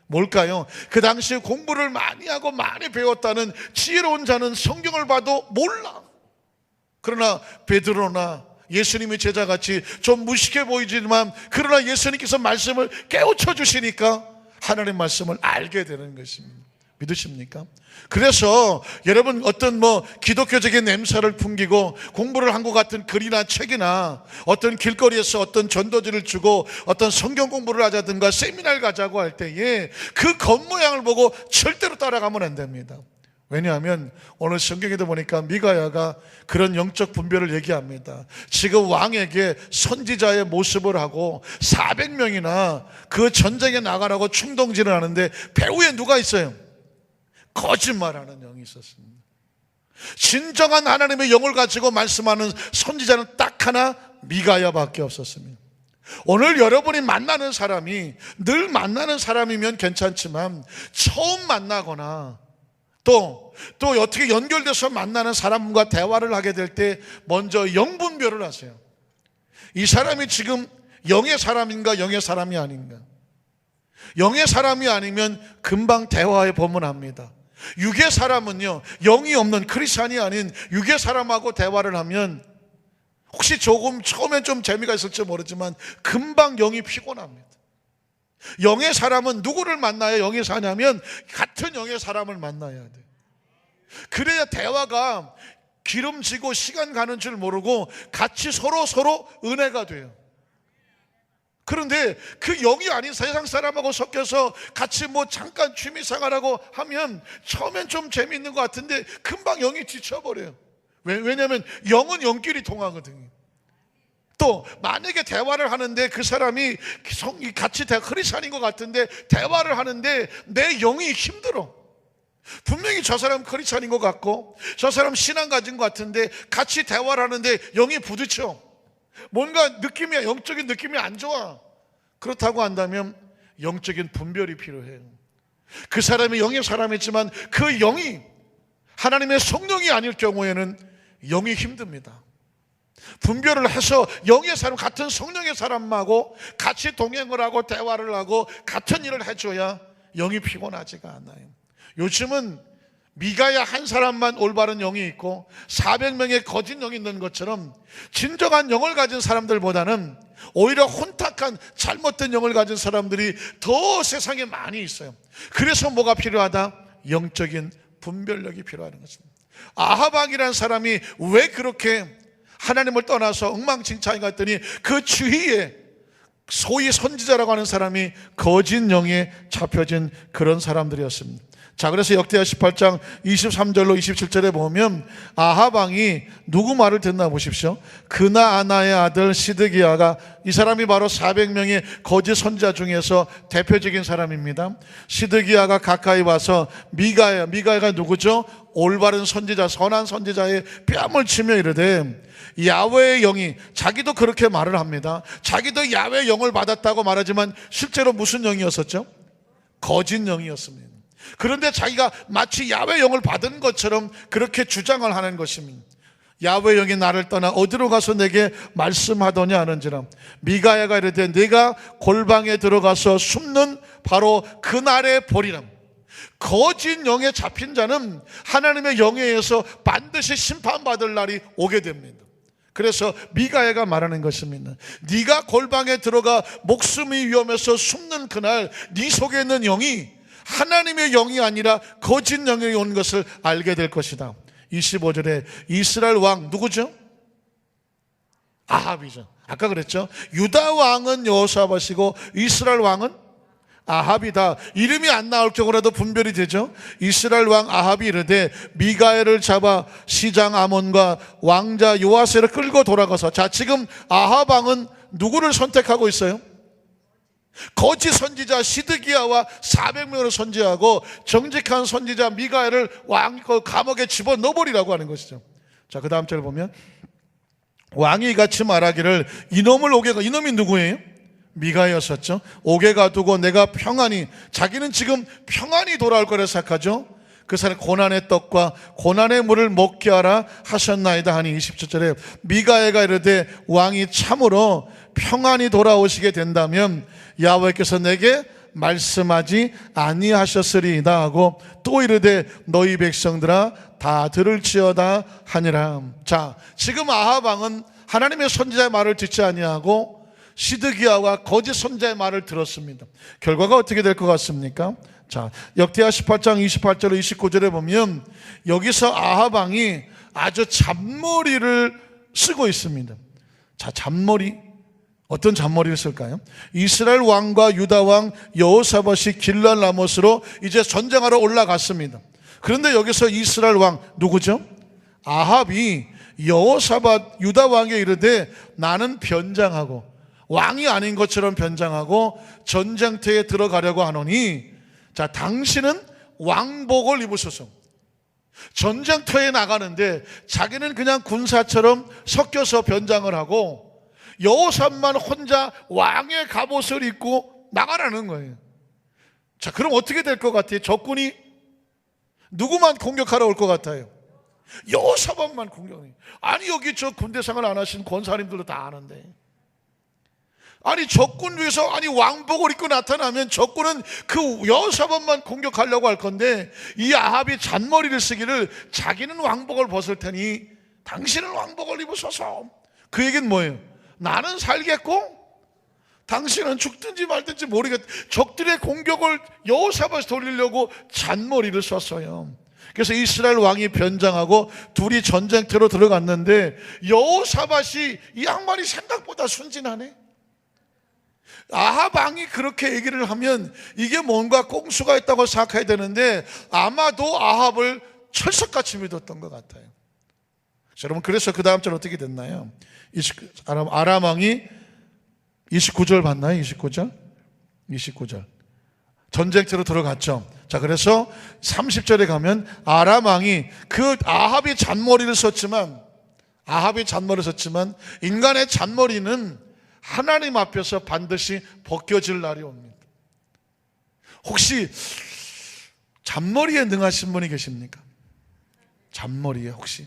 뭘까요? 그 당시에 공부를 많이 하고 많이 배웠다는 지혜로운 자는 성경을 봐도 몰라. 그러나 베드로나 예수님의 제자같이 좀 무식해 보이지만, 그러나 예수님께서 말씀을 깨우쳐 주시니까 하나님 말씀을 알게 되는 것입니다. 믿으십니까? 그래서 여러분, 기독교적인 냄새를 풍기고 공부를 한 것 같은 글이나 책이나 어떤 길거리에서 어떤 전도지를 주고 어떤 성경 공부를 하자든가 세미나를 가자고 할 때에 그 겉모양을 보고 절대로 따라가면 안 됩니다. 왜냐하면 오늘 성경에도 보니까 미가야가 그런 영적 분별을 얘기합니다. 지금 왕에게 선지자의 모습을 하고 400명이나 그 전쟁에 나가라고 충동질을 하는데 배후에 누가 있어요? 거짓말하는 영이 있었습니다. 진정한 하나님의 영을 가지고 말씀하는 선지자는 딱 하나, 미가야밖에 없었습니다. 오늘 여러분이 만나는 사람이 늘 만나는 사람이면 괜찮지만 처음 만나거나 또 어떻게 연결돼서 만나는 사람과 대화를 하게 될 때 먼저 영분별을 하세요. 이 사람이 지금 영의 사람인가 영의 사람이 아닌가. 영의 사람이 아니면 금방 대화에 범문합니다. 육의 사람은요, 영이 없는 크리스찬이 아닌 육의 사람하고 대화를 하면 혹시 조금 처음엔 좀 재미가 있을지 모르지만 금방 영이 피곤합니다. 영의 사람은 누구를 만나야 영이 사냐면 같은 영의 사람을 만나야 돼. 그래야 대화가 기름지고 시간 가는 줄 모르고 같이 서로 은혜가 돼요. 그런데 그 영이 아닌 세상 사람하고 섞여서 같이 잠깐 취미생활하고 하면 처음엔 좀 재미있는 것 같은데 금방 영이 지쳐버려요. 왜냐하면 영은 영끼리 통하거든요. 또 만약에 대화를 하는데 그 사람이 같이 크리스찬인 것 같은데 대화를 하는데 내 영이 힘들어. 분명히 저 사람 크리스찬인 것 같고 저 사람 신앙 가진 것 같은데 같이 대화를 하는데 영이 부딪혀. 뭔가 영적인 느낌이 안 좋아. 그렇다고 한다면 영적인 분별이 필요해요. 그 사람이 영의 사람이지만 그 영이 하나님의 성령이 아닐 경우에는 영이 힘듭니다. 분별을 해서 영의 사람, 같은 성령의 사람하고 같이 동행을 하고 대화를 하고 같은 일을 해줘야 영이 피곤하지가 않아요. 요즘은 미가야 한 사람만 올바른 영이 있고 400명의 거짓 영이 있는 것처럼 진정한 영을 가진 사람들보다는 오히려 혼탁한 잘못된 영을 가진 사람들이 더 세상에 많이 있어요. 그래서 뭐가 필요하다? 영적인 분별력이 필요한 것입니다. 아합 왕이라는 사람이 왜 그렇게 하나님을 떠나서 엉망진창이 갔더니 그 주위에 소위 선지자라고 하는 사람이 거짓 영에 잡혀진 그런 사람들이었습니다. 자, 그래서 역대하 18장 23절로 27절에 보면 아합 왕이 누구 말을 듣나 보십시오. 그나아나의 아들 시드기야가, 이 사람이 바로 400명의 거짓 선지자 중에서 대표적인 사람입니다. 시드기야가 가까이 와서 미가야가 누구죠? 올바른 선지자, 선한 선지자의 뺨을 치며 이르되, 야훼의 영이, 자기도 그렇게 말을 합니다. 자기도 야훼의 영을 받았다고 말하지만 실제로 무슨 영이었었죠? 거짓 영이었습니다. 그런데 자기가 마치 야훼의 영을 받은 것처럼 그렇게 주장을 하는 것입니다. 야훼의 영이 나를 떠나 어디로 가서 내게 말씀하더냐 하는지라. 미가야가 이르되 네가 골방에 들어가서 숨는 바로 그날에 보리라. 거짓 영에 잡힌 자는 하나님의 영에 의해서 반드시 심판받을 날이 오게 됩니다. 그래서 미가야가 말하는 것입니다. 네가 골방에 들어가 목숨이 위험해서 숨는 그날 네 속에 있는 영이 하나님의 영이 아니라 거짓 영이 온 것을 알게 될 것이다. 25절에 이스라엘 왕 누구죠? 아합이죠. 아까 그랬죠. 유다 왕은 여호사밧이고 이스라엘 왕은 아합이다. 이름이 안 나올 경우라도 분별이 되죠. 이스라엘 왕 아합이 이르되 미가야를 잡아 시장 아몬과 왕자 요아스를 끌고 돌아가서, 자, 지금 아합 왕은 누구를 선택하고 있어요? 거짓 선지자 시드기야와 400명을 선지하고 정직한 선지자 미가야를 감옥에 집어넣어버리라고 하는 것이죠. 자, 그 다음 절을 보면 왕이 같이 말하기를 이놈을 오게가, 이놈이 누구예요? 미가야였었죠. 오게 가두고 내가 평안히, 자기는 지금 평안히 돌아올 거라 생각하죠. 그 사람 고난의 떡과 고난의 물을 먹게 하라 하셨나이다 하니 27절에 미가야가 이르되 왕이 참으로 평안히 돌아오시게 된다면 야훼께서 내게 말씀하지 아니하셨으리이다 하고 또 이르되 너희 백성들아 다 들을지어다 하니라. 자, 지금 아합 왕은 하나님의 선지자의 말을 듣지 아니하고 시드기야와 거짓 선지자의 말을 들었습니다. 결과가 어떻게 될 것 같습니까? 자, 역대하 18장 28절 29절에 보면 여기서 아합 왕이 아주 잔머리를 쓰고 있습니다. 자, 잔머리, 어떤 잔머리를 쓸까요? 이스라엘 왕과 유다 왕 여호사밧이 길랄 라못으로 이제 전쟁하러 올라갔습니다. 그런데 여기서 이스라엘 왕 누구죠? 아합이 여호사밧 유다 왕에 이르되 나는 변장하고 왕이 아닌 것처럼 변장하고 전쟁터에 들어가려고 하노니, 자, 당신은 왕복을 입으소서. 전쟁터에 나가는데 자기는 그냥 군사처럼 섞여서 변장을 하고 여호사밧만 혼자 왕의 갑옷을 입고 나가라는 거예요. 자, 그럼 어떻게 될 것 같아요? 적군이 누구만 공격하러 올 것 같아요? 여호사밧만 공격해요. 아니, 여기 저 군대생활 안 하신 권사님들도 다 아는데, 아니 적군 위에서 아니 왕복을 입고 나타나면 적군은 그 여호사밧만 공격하려고 할 건데, 이 아합이 잔머리를 쓰기를 자기는 왕복을 벗을 테니 당신은 왕복을 입으소서. 그 얘기는 뭐예요? 나는 살겠고 당신은 죽든지 말든지 모르겠다. 적들의 공격을 여호사밧이 돌리려고 잔머리를 썼어요. 그래서 이스라엘 왕이 변장하고 둘이 전쟁터로 들어갔는데 여호사밧이, 이 양반이 생각보다 순진하네. 아합 왕이 그렇게 얘기를 하면 이게 뭔가 꼼수가 있다고 생각해야 되는데 아마도 아합을 철석같이 믿었던 것 같아요. 여러분, 그래서 그 다음 절 어떻게 됐나요? 아람 왕이 29절 봤나요? 29절 전쟁터로 들어갔죠. 자, 그래서 30절에 가면 아람 왕이 그 아합이 잔머리를 썼지만 인간의 잔머리는 하나님 앞에서 반드시 벗겨질 날이 옵니다. 혹시 잔머리에 능하신 분이 계십니까? 잔머리에 혹시?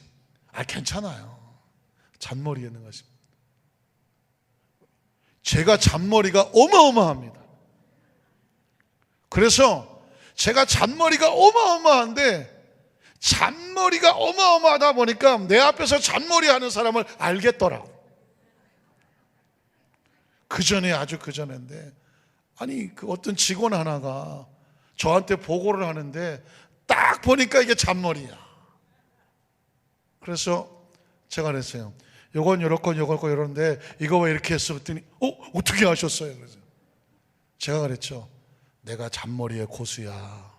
괜찮아요. 잔머리에 능하십니다. 제가 잔머리가 어마어마합니다. 그래서 제가 잔머리가 어마어마한데 잔머리가 어마어마하다 보니까 내 앞에서 잔머리 하는 사람을 알겠더라고. 아주 그 전인데, 아니 그 어떤 직원 하나가 저한테 보고를 하는데 딱 보니까 이게 잔머리야. 그래서 제가 그랬어요. 요건 요렇건 요렇건 요런데 이거 왜 이렇게 했어? 그랬더니 어떻게 하셨어요? 그래서 제가 그랬죠. 내가 잔머리의 고수야.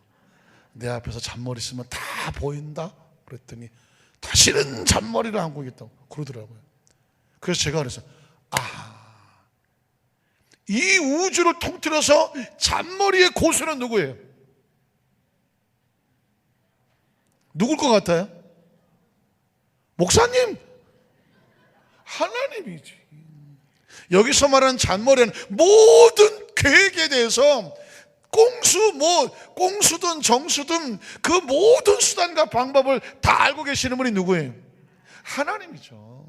내 앞에서 잔머리 쓰면 다 보인다? 그랬더니 다시는 잔머리를 안 보이겠다고 그러더라고요. 그래서 제가 그랬어요. 이 우주를 통틀어서 잔머리의 고수는 누구예요? 누굴 것 같아요? 목사님? 하나님이지. 여기서 말하는 잔머리는 모든 계획에 대해서 꽁수든 정수든 그 모든 수단과 방법을 다 알고 계시는 분이 누구예요? 하나님이죠.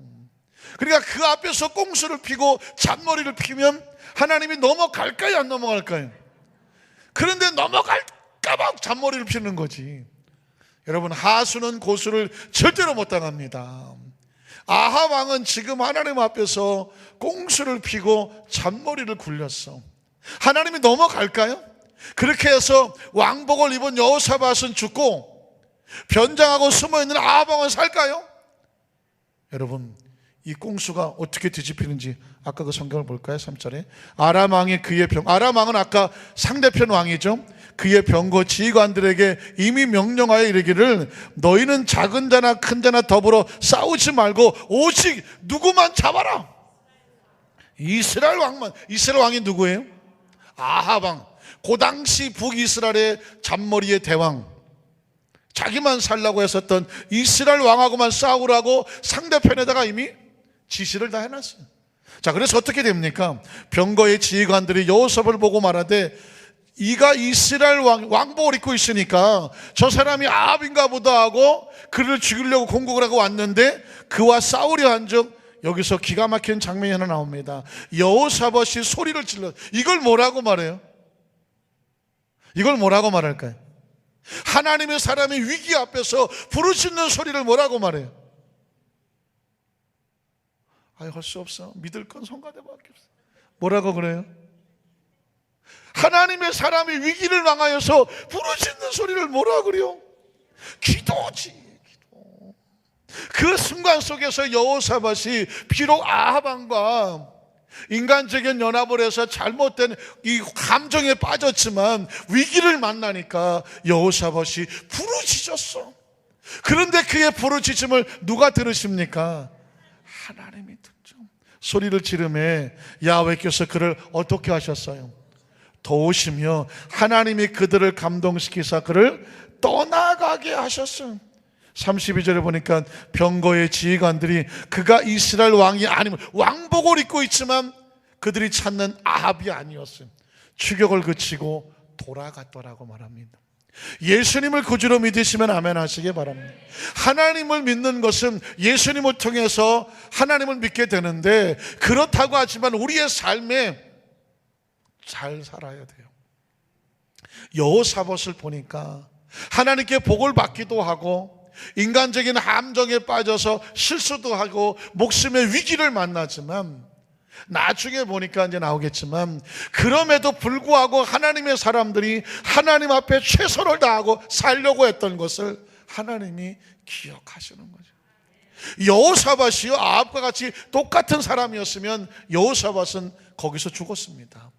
그러니까 그 앞에서 꽁수를 피고 잔머리를 피면 하나님이 넘어갈까요? 안 넘어갈까요? 그런데 넘어갈까봐 잔머리를 피는 거지. 여러분, 하수는 고수를 절대로 못 당합니다. 아합 왕은 지금 하나님 앞에서 꽁수를 피고 잔머리를 굴렸어. 하나님이 넘어갈까요? 그렇게 해서 왕복을 입은 여호사밧은 죽고 변장하고 숨어있는 아합 왕은 살까요? 여러분, 이 꽁수가 어떻게 뒤집히는지 아까 그 성경을 볼까요? 3절에 아람 왕이 아람 왕은 아까 상대편 왕이죠. 그의 병거 지휘관들에게 이미 명령하여 이르기를 너희는 작은 자나 큰 자나 더불어 싸우지 말고 오직 누구만 잡아라. 이스라엘 왕이 누구예요? 아합 왕. 그 당시 북이스라엘의 잔머리의 대왕, 자기만 살라고 했었던 이스라엘 왕하고만 싸우라고 상대편에다가 이미 지시를 다 해놨어요. 자, 그래서 어떻게 됩니까? 병거의 지휘관들이 여호사밧을 보고 말하되 이가 이스라엘 왕복을 입고 있으니까 저 사람이 아합인가 보다 하고 그를 죽이려고 공격을 하고 왔는데 그와 싸우려 한즉 여기서 기가 막힌 장면이 하나 나옵니다. 여호사밧이 소리를 질러. 이걸 뭐라고 말해요? 이걸 뭐라고 말할까요? 하나님의 사람이 위기 앞에서 부르짖는 소리를 뭐라고 말해요? 할 수 없어. 믿을 건 성가대밖에 없어. 뭐라고 그래요? 하나님의 사람이 위기를 당하여서 부르짖는 소리를 뭐라 그래요? 기도지, 기도. 그 순간 속에서 여호사밧이 비록 아합 왕과 인간적인 연합을 해서 잘못된 이 감정에 빠졌지만 위기를 만나니까 여호사밧이 부르짖었어. 그런데 그의 부르짖음을 누가 들으십니까? 하나님이 듣죠. 소리를 지르매 야훼께서 그를 어떻게 하셨어요? 도우시며 하나님이 그들을 감동시키사 그를 떠나가게 하셨어요. 32절에 보니까 병거의 지휘관들이 그가 이스라엘 왕이 아니면 왕복을 입고 있지만 그들이 찾는 아합이 아니었어요. 추격을 그치고 돌아갔더라고 말합니다. 예수님을 구주로 믿으시면 아멘 하시기 바랍니다. 하나님을 믿는 것은 예수님을 통해서 하나님을 믿게 되는데 그렇다고 하지만 우리의 삶에 잘 살아야 돼요. 여호사밧을 보니까 하나님께 복을 받기도 하고 인간적인 함정에 빠져서 실수도 하고 목숨의 위기를 만나지만 나중에 보니까 이제 나오겠지만 그럼에도 불구하고 하나님의 사람들이 하나님 앞에 최선을 다하고 살려고 했던 것을 하나님이 기억하시는 거죠. 여호사밧이요 아합과 같이 똑같은 사람이었으면 여호사밧은 거기서 죽었습니다.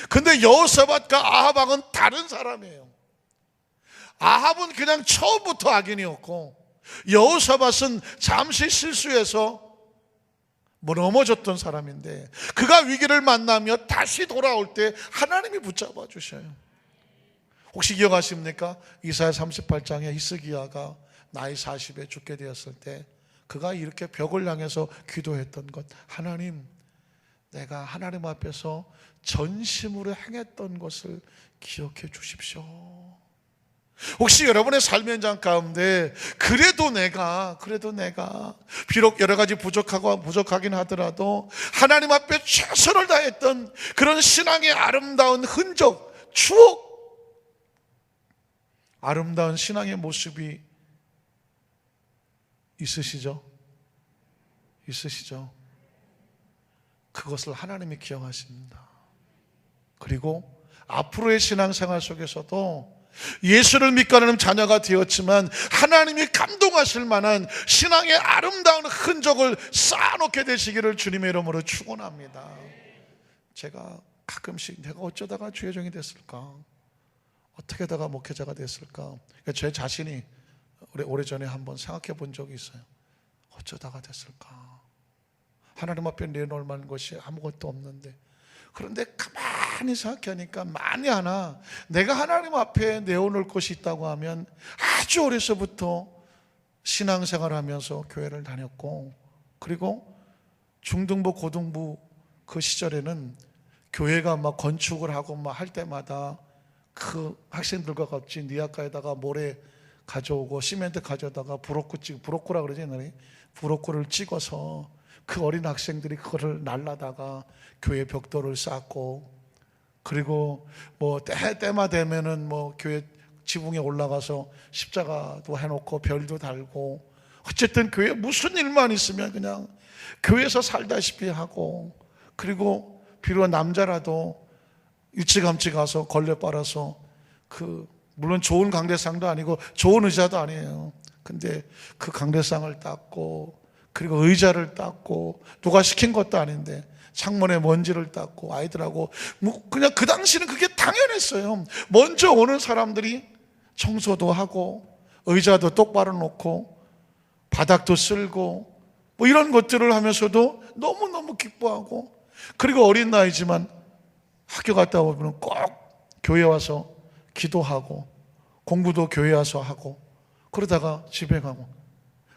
근데 여호사밧과 아합 왕은 다른 사람이에요. 아합은 그냥 처음부터 악인이었고 여호사밧은 잠시 실수해서 넘어졌던 사람인데 그가 위기를 만나며 다시 돌아올 때 하나님이 붙잡아 주셔요. 혹시 기억하십니까? 이사야 38장에 히스기야가 나이 40에 죽게 되었을 때 그가 이렇게 벽을 향해서 기도했던 것, 하나님, 내가 하나님 앞에서 전심으로 행했던 것을 기억해 주십시오. 혹시 여러분의 삶의 현장 가운데 그래도 내가 비록 여러 가지 부족하긴 하더라도 하나님 앞에 최선을 다했던 그런 신앙의 아름다운 흔적, 추억, 아름다운 신앙의 모습이 있으시죠? 있으시죠? 그것을 하나님이 기억하십니다. 그리고 앞으로의 신앙생활 속에서도 예수를 믿고 하는 자녀가 되었지만 하나님이 감동하실 만한 신앙의 아름다운 흔적을 쌓아놓게 되시기를 주님의 이름으로 축원합니다. 제가 가끔씩 내가 어쩌다가 주의 종이 됐을까? 어떻게 하다가 목회자가 됐을까? 제 자신이 오래전에 한번 생각해 본 적이 있어요. 어쩌다가 됐을까? 하나님 앞에 내놓을 만한 것이 아무것도 없는데, 그런데 가만히 생각하니까 만에 하나 내가 하나님 앞에 내어놓을 것이 있다고 하면 아주 어려서부터 신앙생활 하면서 교회를 다녔고, 그리고 중등부 고등부 그 시절에는 교회가 막 건축을 하고 막 할 때마다 그 학생들과 같이 니아가에다가 모래 가져오고 시멘트 가져다가 브로코라 그러지 옛날에, 브로코를 찍어서 그 어린 학생들이 그거를 날라다가 교회 벽돌을 쌓고, 그리고 뭐 때마 되면은 뭐 교회 지붕에 올라가서 십자가도 해놓고 별도 달고, 어쨌든 교회 무슨 일만 있으면 그냥 교회에서 살다시피 하고, 그리고 비록 남자라도 일찌감치 가서 걸레 빨아서 물론 좋은 강대상도 아니고 좋은 의자도 아니에요. 근데 그 강대상을 닦고, 그리고 의자를 닦고, 누가 시킨 것도 아닌데 창문에 먼지를 닦고, 아이들하고 그냥 그 당시는 그게 당연했어요. 먼저 오는 사람들이 청소도 하고 의자도 똑바로 놓고 바닥도 쓸고 뭐 이런 것들을 하면서도 너무너무 기뻐하고, 그리고 어린 나이지만 학교 갔다 오면 꼭 교회 와서 기도하고 공부도 교회 와서 하고, 그러다가 집에 가고,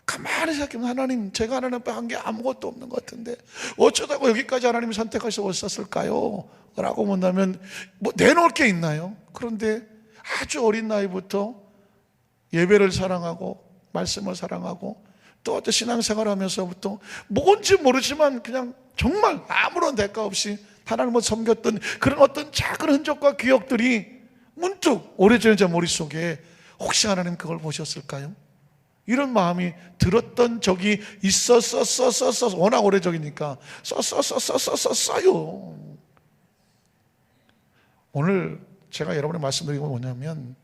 가만히 생각하면 하나님, 제가 하나님 앞에 한 게 아무것도 없는 것 같은데 어쩌다가 여기까지 하나님이 선택하셨을까요? 라고 문다면 뭐 내놓을 게 있나요? 그런데 아주 어린 나이부터 예배를 사랑하고 말씀을 사랑하고 또 어떤 신앙생활 하면서부터 뭔지 모르지만 그냥 정말 아무런 대가 없이 하나님을 섬겼던 그런 어떤 작은 흔적과 기억들이 문득 오래전에 제 머릿속에 혹시 하나님 그걸 보셨을까요? 이런 마음이 들었던 적이 있었어. 워낙 오래전이니까 써요. 오늘 제가 여러분의 말씀드린 건 뭐냐면,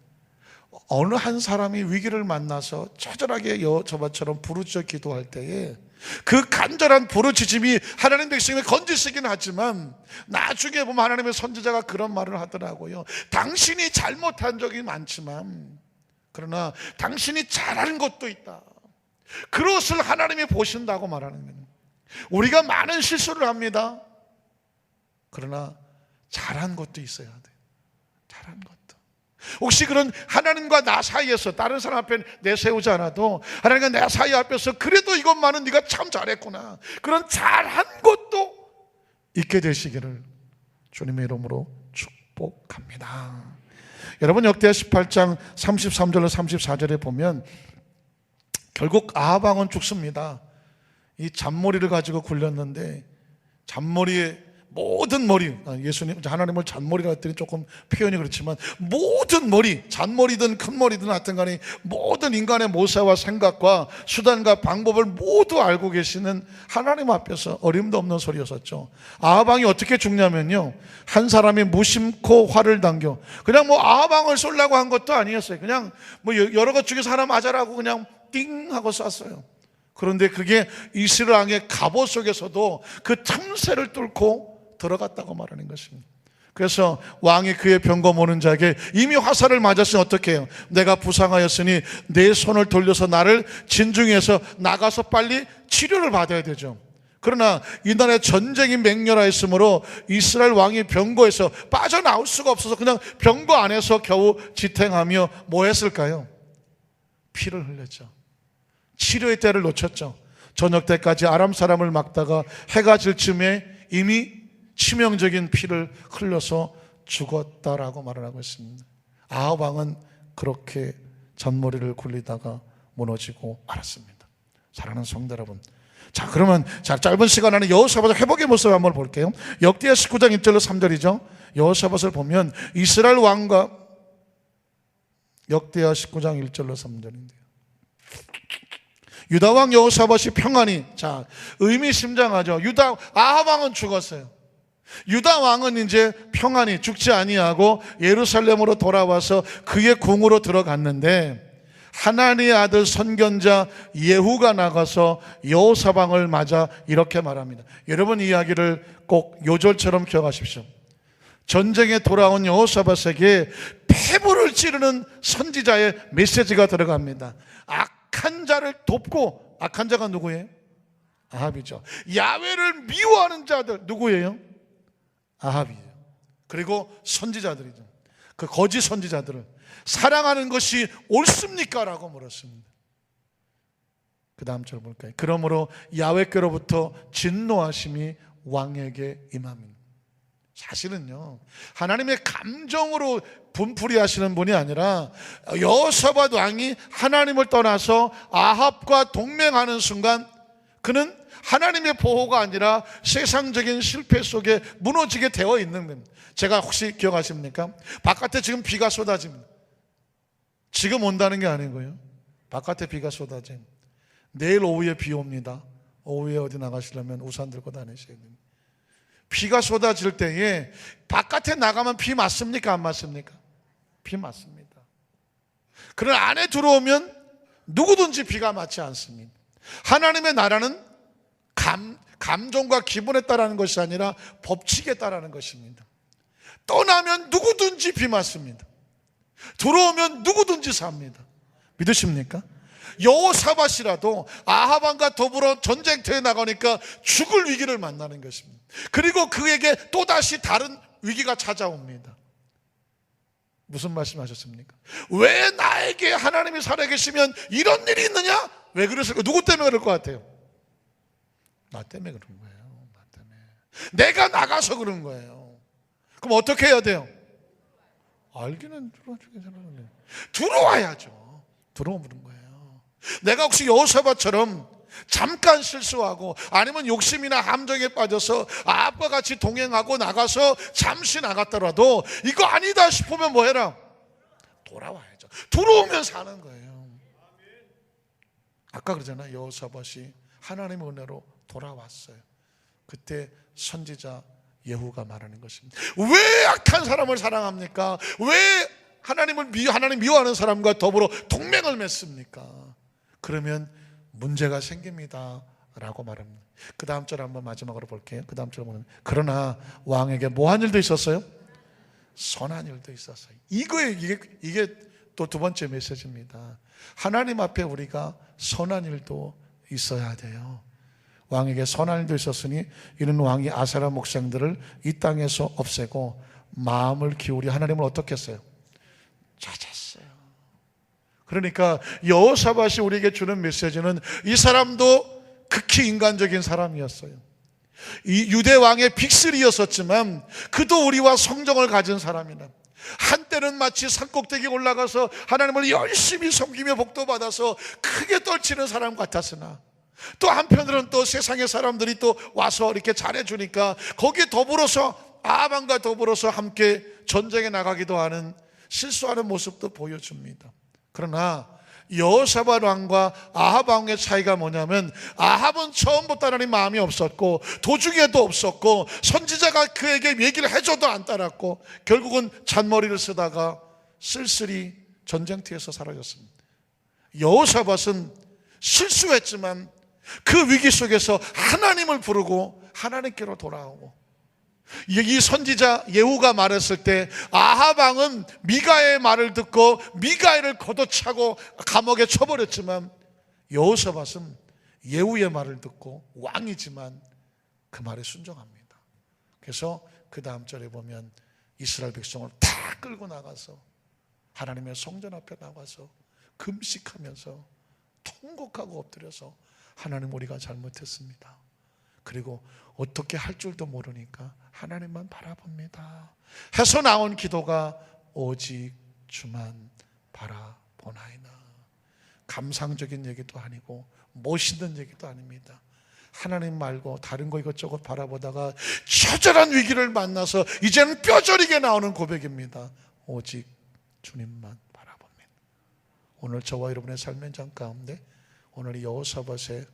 어느 한 사람이 위기를 만나서 처절하게 저처럼 부르짖어 기도할 때에 그 간절한 부르짖음이 하나님 백성을 건지시긴 하지만 나중에 보면 하나님의 선지자가 그런 말을 하더라고요. 당신이 잘못한 적이 많지만 그러나 당신이 잘한 것도 있다. 그것을 하나님이 보신다고 말하는 거예요. 우리가 많은 실수를 합니다. 그러나 잘한 것도 있어야 돼요. 잘한 것도. 혹시 그런 하나님과 나 사이에서 다른 사람 앞에 내세우지 않아도 하나님과 내 사이 앞에서 그래도 이것만은 네가 참 잘했구나, 그런 잘한 것도 있게 되시기를 주님의 이름으로 축복합니다. 여러분, 역대하 18장 33절로 34절에 보면 결국 아합 왕은 죽습니다. 이 잔머리를 가지고 굴렸는데 잔머리에 모든 머리, 예수님 하나님을 잔머리라 했더니 조금 표현이 그렇지만 모든 머리, 잔머리든 큰 머리든 하여튼 간에 모든 인간의 모세와 생각과 수단과 방법을 모두 알고 계시는 하나님 앞에서 어림도 없는 소리였었죠. 아합 왕이 어떻게 죽냐면요, 한 사람이 무심코 활을 당겨, 그냥 뭐 아합 왕을 쏠라고 한 것도 아니었어요. 그냥 뭐 여러 것 중에서 하나 맞아라고 그냥 띵 하고 쐈어요. 그런데 그게 이스라엘 왕의 갑옷 속에서도 그 틈새를 뚫고 들어갔다고 말하는 것입니다. 그래서 왕이 그의 병거 오는 자에게 이미 화살을 맞았으니 어떻게 해요? 내가 부상하였으니 내 손을 돌려서 나를 진중해서 나가서 빨리 치료를 받아야 되죠. 그러나 이날에 전쟁이 맹렬하였으므로 이스라엘 왕이 병거에서 빠져나올 수가 없어서 그냥 병거 안에서 겨우 지탱하며 뭐 했을까요? 피를 흘렸죠. 치료의 때를 놓쳤죠. 저녁 때까지 아람 사람을 막다가 해가 질 쯤에 이미 치명적인 피를 흘려서 죽었다라고 말을 하고 있습니다. 아합 왕은 그렇게 잔머리를 굴리다가 무너지고 말았습니다. 사랑하는 성도 여러분, 자, 그러면 짧은 시간 안에 여호사밧 회복의 모습을 한번 볼게요. 역대하 19장 1절로 3절이죠. 여호사밧을 보면 이스라엘 왕과 역대하 19장 1절로 3절인데요. 유다 왕 여호사밧이 평안히, 자, 의미심장하죠. 아합 왕은 죽었어요. 유다 왕은 이제 평안히 죽지 아니하고 예루살렘으로 돌아와서 그의 궁으로 들어갔는데, 하나님의 아들 선견자 예후가 나가서 여호사밧을 맞아 이렇게 말합니다. 여러분, 이 이야기를 꼭 요절처럼 기억하십시오. 전쟁에 돌아온 여호사밧에게 폐부를 찌르는 선지자의 메시지가 들어갑니다. 악한 자를 돕고, 악한 자가 누구예요? 아합이죠. 야훼를 미워하는 자들 누구예요? 아합이에요. 그리고 선지자들이죠. 그 거짓 선지자들을 사랑하는 것이 옳습니까? 라고 물었습니다. 그 다음 절 볼까요? 그러므로 야훼께로부터 진노하심이 왕에게 임합니다. 사실은요, 하나님의 감정으로 분풀이 하시는 분이 아니라 여호사밧 왕이 하나님을 떠나서 아합과 동맹하는 순간 그는 하나님의 보호가 아니라 세상적인 실패 속에 무너지게 되어 있는 겁니다. 제가 혹시 기억하십니까? 바깥에 지금 비가 쏟아집니다. 지금 온다는 게 아니고요, 바깥에 비가 쏟아집니다. 내일 오후에 비 옵니다. 오후에 어디 나가시려면 우산 들고 다니셔야 됩니다. 비가 쏟아질 때에 바깥에 나가면 비 맞습니까? 안 맞습니까? 비 맞습니다. 그러나 안에 들어오면 누구든지 비가 맞지 않습니다. 하나님의 나라는 감정과 기분에 따르는 것이 아니라 법칙에 따르는 것입니다. 떠나면 누구든지 비 맞습니다. 들어오면 누구든지 삽니다. 믿으십니까? 여호사밧이라도 아합 왕과 더불어 전쟁터에 나가니까 죽을 위기를 만나는 것입니다. 그리고 그에게 또다시 다른 위기가 찾아옵니다. 무슨 말씀하셨습니까? 왜 나에게 하나님이 살아계시면 이런 일이 있느냐? 왜 그랬을까? 누구 때문에 그럴 것 같아요? 나 때문에 그런 거예요. 나 때문에. 내가 나가서 그런 거예요. 그럼 어떻게 해야 돼요? 알기는 들어와야죠. 들어오는 거예요. 내가 혹시 여호사밧처럼 잠깐 실수하고 아니면 욕심이나 함정에 빠져서 아합과 같이 동행하고 나가서 잠시 나갔더라도 이거 아니다 싶으면 뭐 해라? 돌아와야죠. 들어오면 사는 거예요. 아까 그러잖아요. 여호사밧이 하나님의 은혜로 돌아왔어요. 그때 선지자 예후가 말하는 것입니다. 왜 악한 사람을 사랑합니까? 왜 하나님 미워하는 사람과 더불어 동맹을 맺습니까? 그러면 문제가 생깁니다 라고 말합니다. 그 다음 절 한번 마지막으로 볼게요. 그 다음 절 보면, 그러나 왕에게 뭐한 일도 있었어요? 선한 일도 있었어요. 이게 또 두 번째 메시지입니다. 하나님 앞에 우리가 선한 일도 있어야 돼요. 왕에게 선한 일도 있었으니 이는 왕이 아세라 목상들을 이 땅에서 없애고 마음을 기울이 하나님을 어떻게 했어요? 찾았어요. 그러니까 여호사밧이 우리에게 주는 메시지는 이 사람도 극히 인간적인 사람이었어요. 이 유대 왕의 빅3였었지만 그도 우리와 성정을 가진 사람이나, 한때는 마치 산꼭대기에 올라가서 하나님을 열심히 섬기며 복도 받아서 크게 떨치는 사람 같았으나, 또 한편으로는 또 세상의 사람들이 또 와서 이렇게 잘해주니까 거기에 더불어서 아합 왕과 더불어서 함께 전쟁에 나가기도 하는, 실수하는 모습도 보여줍니다. 그러나 여호사밧 왕과 아합 왕의 차이가 뭐냐면, 아합은 처음부터 하나님 마음이 없었고 도중에도 없었고 선지자가 그에게 얘기를 해줘도 안 따랐고 결국은 잔머리를 쓰다가 쓸쓸히 전쟁터에서 사라졌습니다. 여호사밧은 실수했지만 그 위기 속에서 하나님을 부르고 하나님께로 돌아오고, 이 선지자 예후가 말했을 때 아합 왕은 미가의 말을 듣고 미가를 걷어차고 감옥에 쳐버렸지만, 여호사밧은 예후의 말을 듣고 왕이지만 그 말에 순종합니다. 그래서 그 다음 절에 보면 이스라엘 백성을 다 끌고 나가서 하나님의 성전 앞에 나가서 금식하면서 통곡하고 엎드려서, 하나님 우리가 잘못했습니다. 그리고 어떻게 할 줄도 모르니까 하나님만 바라봅니다 해서 나온 기도가 오직 주만 바라보나이다. 감상적인 얘기도 아니고 멋있는 얘기도 아닙니다. 하나님 말고 다른 거 이것저것 바라보다가 처절한 위기를 만나서 이제는 뼈저리게 나오는 고백입니다. 오직 주님만 바라봅니다. 오늘 저와 여러분의 삶의 장 가운데 오늘 이 여호사밧의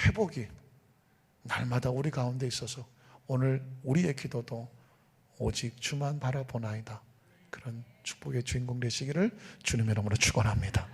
회복이 날마다 우리 가운데 있어서 오늘 우리의 기도도 오직 주만 바라보나이다, 그런 축복의 주인공 되시기를 주님의 이름으로 축원합니다.